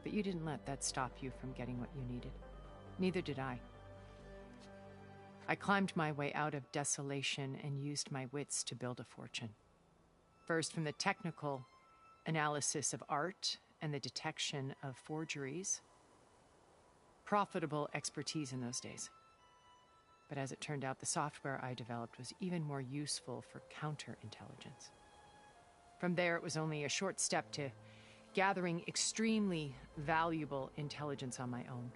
S11: But you didn't let that stop you from getting what you needed. Neither did I. I climbed my way out of desolation and used my wits to build a fortune. First, from the technical analysis of art and the detection of forgeries. Profitable expertise in those days. But as it turned out, the software I developed was even more useful for counterintelligence. From there, it was only a short step to gathering extremely valuable intelligence on my own.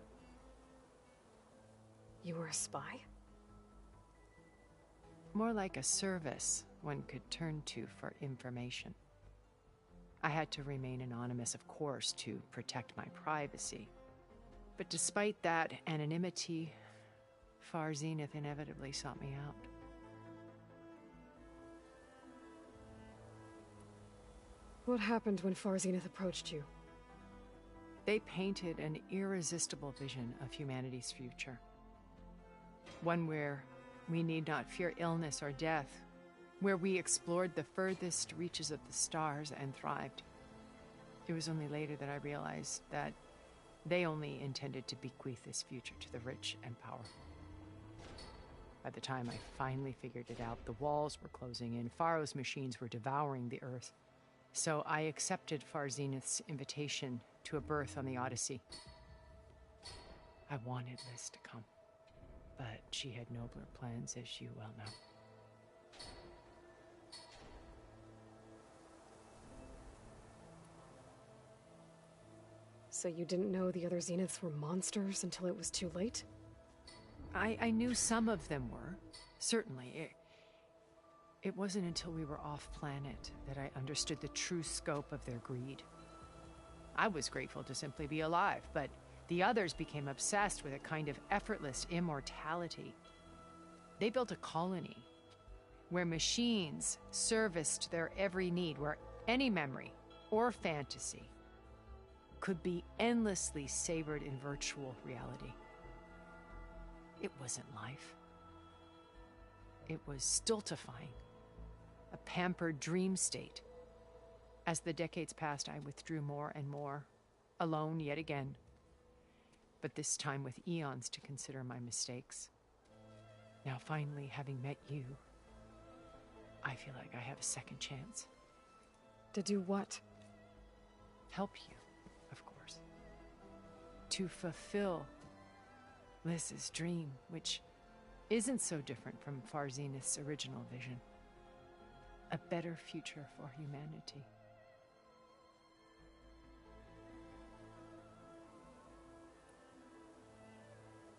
S1: You were a spy?
S11: More like a service one could turn to for information. I had to remain anonymous, of course, to protect my privacy. But despite that anonymity, Far Zenith inevitably sought me out.
S1: What happened when Far Zenith approached you?
S11: They painted an irresistible vision of humanity's future. One where we need not fear illness or death, where we explored the furthest reaches of the stars and thrived. It was only later that I realized that they only intended to bequeath this future to the rich and powerful. By the time I finally figured it out, the walls were closing in, Faro's machines were devouring the Earth. So I accepted Far Zenith's invitation to a berth on the Odyssey. I wanted Liz to come, but she had nobler plans, as you well know.
S1: So you didn't know the other Zeniths were monsters until it was too late?
S11: I knew some of them were, certainly. It wasn't until we were off-planet that I understood the true scope of their greed. I was grateful to simply be alive, but the others became obsessed with a kind of effortless immortality. They built a colony where machines serviced their every need, where any memory or fantasy could be endlessly savored in virtual reality. It wasn't life. It was stultifying, a pampered dream state. As the decades passed, I withdrew more and more, alone yet again, but this time with eons to consider my mistakes. Now finally, having met you, I feel like I have a second chance.
S1: To do what?
S11: Help you, of course. To fulfill Liz's dream, which isn't so different from Far Zenith's original vision. A better future for humanity.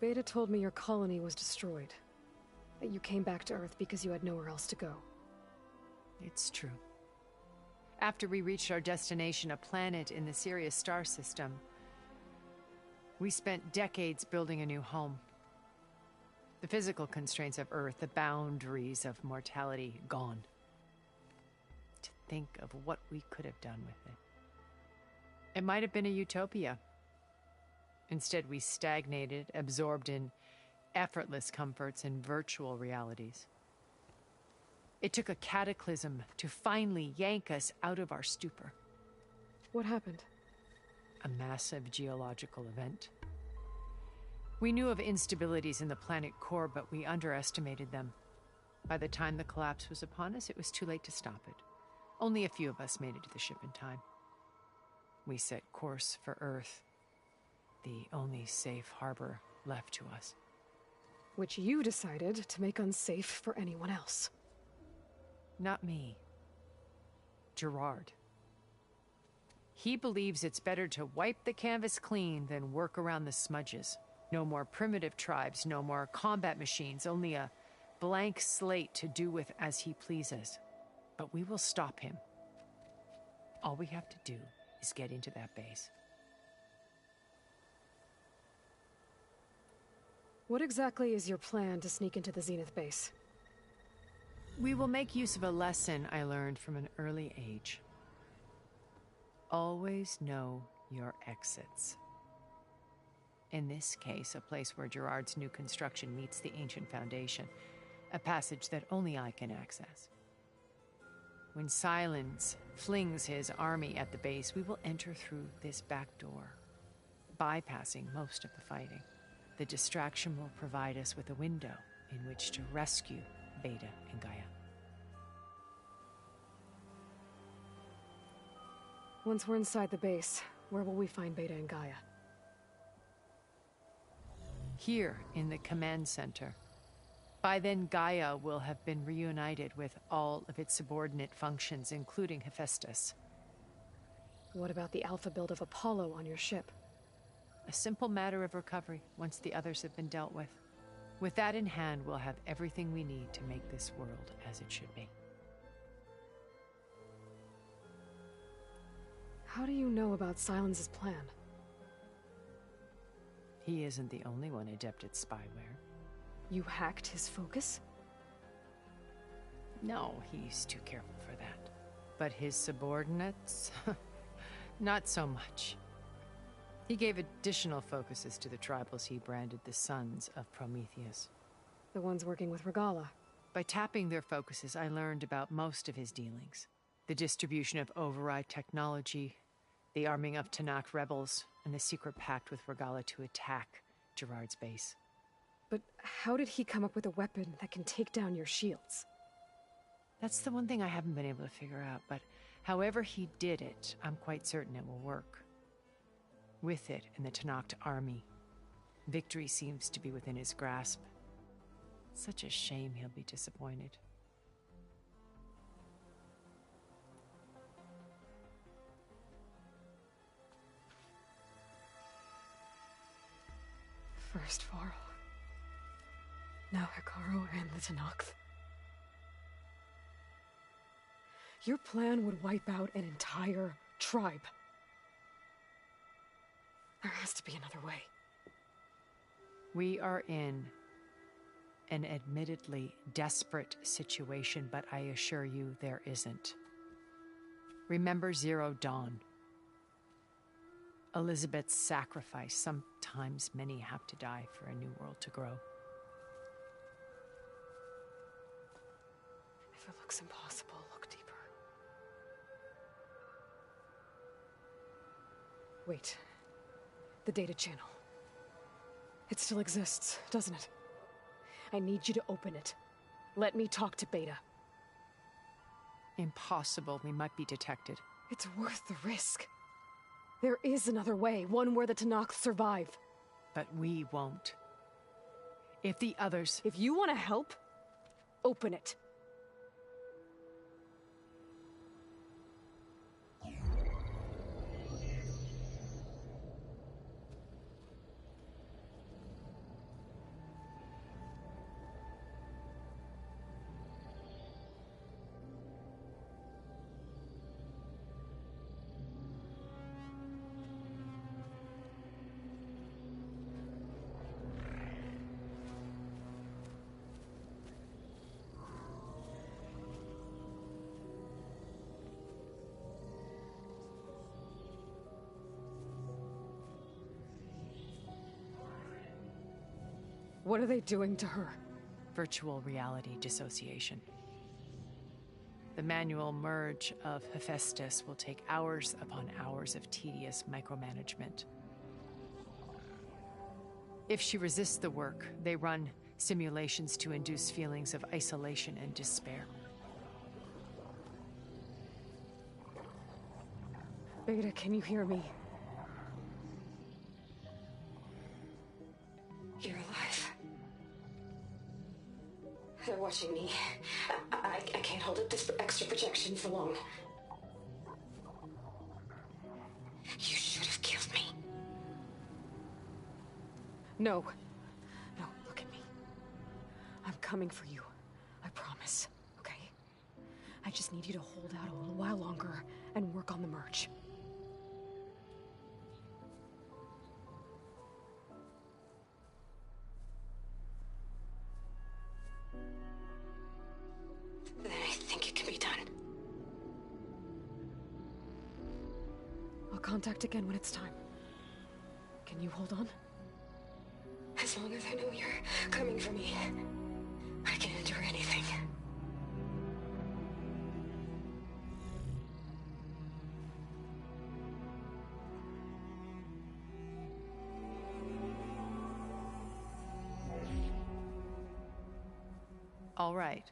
S1: Beta told me your colony was destroyed. That you came back to Earth because you had nowhere else to go.
S11: It's true. After we reached our destination, a planet in the Sirius star system, we spent decades building a new home. The physical constraints of Earth, the boundaries of mortality, gone. To think of what we could have done with it. It might have been a utopia. Instead, we stagnated, absorbed in effortless comforts and virtual realities. It took a cataclysm to finally yank us out of our stupor.
S1: What happened?
S11: a massive geological event. We knew of instabilities in the planet core, but we underestimated them. By the time the collapse was upon us, it was too late to stop it. Only a few of us made it to the ship in time. We set course for Earth, the only safe harbor left to us.
S1: Which you decided to make unsafe for anyone else.
S11: Not me. Gerard. He believes it's better to wipe the canvas clean than work around the smudges. No more primitive tribes, no more combat machines, only a blank slate to do with as he pleases. But we will stop him. All we have to do is get into that base.
S1: What exactly is your plan to sneak into the Zenith base?
S11: We will make use of a lesson I learned from an early age. Always know your exits. In this case, a place where Gerard's new construction meets the ancient foundation, a passage that only I can access. When Silence flings his army at the base, we will enter through this back door, bypassing most of the fighting. The distraction will provide us with a window in which to rescue Beta and Gaia.
S1: Once we're inside the base, where will we find Beta and Gaia?
S11: Here in the command center. By then, Gaia will have been reunited with all of its subordinate functions, including Hephaestus.
S1: What about the alpha build of Apollo on your ship?
S11: A simple matter of recovery once the others have been dealt with. With that in hand, we'll have everything we need to make this world as it should be.
S1: How do you know about Silence's plan?
S11: He isn't the only one adept at spyware.
S1: You hacked his focus?
S11: No, he's too careful for that. But his subordinates? Not so much. He gave additional focuses to the tribals he branded the Sons of Prometheus.
S1: The ones working with Regala.
S11: By tapping their focuses, I learned about most of his dealings. The distribution of override technology, the arming of Tanakh rebels, and the secret pact with Regala to attack Gerard's base.
S1: But how did he come up with a weapon that can take down your shields?
S11: That's the one thing I haven't been able to figure out, but however he did it, I'm quite certain it will work. With it and the Tanakh army, victory seems to be within his grasp. Such a shame he'll be disappointed.
S1: First Varl. Now Hikaru and the Tanakh. Your plan would wipe out an entire tribe. There has to be another way.
S11: We are in an admittedly desperate situation, but I assure you there isn't. Remember Zero Dawn. Elizabeth's sacrifice. Sometimes many have to die for a new world to grow.
S1: If it looks impossible, look deeper. Wait. The data channel. It still exists, doesn't it? I need you to open it. Let me talk to Beta.
S11: Impossible. We might be detected.
S1: It's worth the risk. There is another way, one where the Tanakh survive.
S11: But we won't. If the others...
S1: If you want to help, open it. What are they doing to her?
S11: Virtual reality dissociation. the manual merge of Hephaestus will take hours upon hours of tedious micromanagement. If she resists the work, they run simulations to induce feelings of isolation and despair.
S1: Beta, can you hear me?
S20: You're alive. They're watching me. I can't hold up this extra projection for long. You should have killed me.
S1: No. No, look at me. I'm coming for you. I promise, okay? I just need you to hold out a little while longer and work on the merge.
S20: Then I think it can be done.
S1: I'll contact again when it's time. Can you hold on?
S20: As long as I know you're coming for me, I can endure anything.
S11: All right.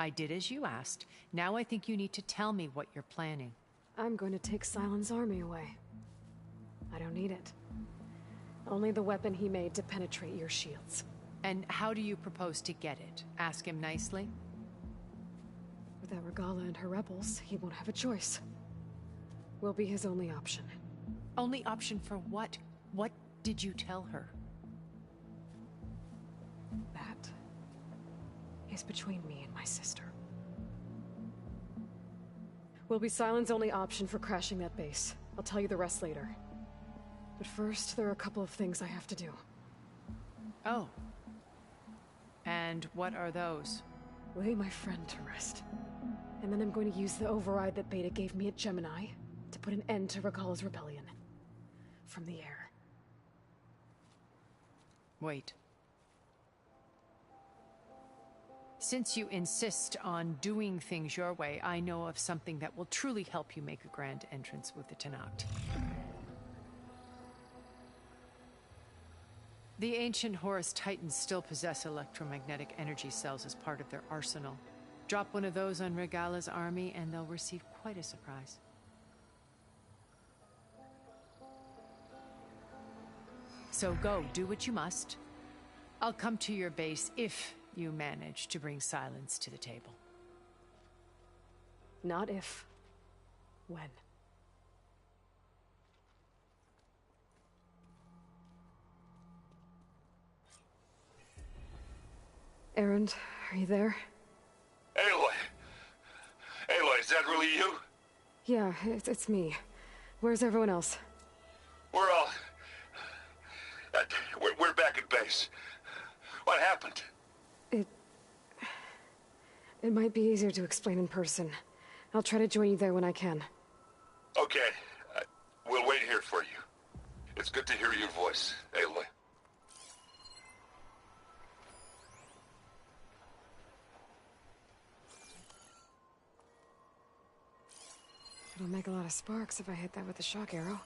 S11: I did as you asked. Now I think you need to tell me what you're planning.
S1: I'm going to take Silent's army away. I don't need it. Only the weapon he made to penetrate your shields.
S11: And how do you propose to get it? Ask him nicely?
S1: Without Regala and her rebels, he won't have a choice. We'll be his only option.
S11: Only option for what? What did you tell her?
S1: That is between me and my sister. Will be Silent's only option for crashing that base. I'll tell you the rest later. But first, there are a couple of things I have to do.
S11: Oh. And what are those?
S1: Lay my friend to rest. And then I'm going to use the override that Beta gave me at Gemini to put an end to Regala's rebellion. From the air.
S11: Wait. Since you insist on doing things your way, I know of something that will truly help you make a grand entrance with the Tenakth. The ancient Horus Titans still possess electromagnetic energy cells as part of their arsenal. Drop one of those on Regala's army and they'll receive quite a surprise. So go, do what you must. I'll come to your base if you manage to bring Silence to the table.
S1: Not if. When. Erend, are you there?
S13: Aloy! Aloy, is that really you?
S1: Yeah, it's me. Where's everyone else?
S13: We're all... we're back at base. What happened?
S1: It might be easier to explain in person. I'll try to join you there when I can.
S13: Okay. We'll wait here for you. It's good to hear your voice, Aloy.
S1: It'll make a lot of sparks if I hit that with the shock arrow.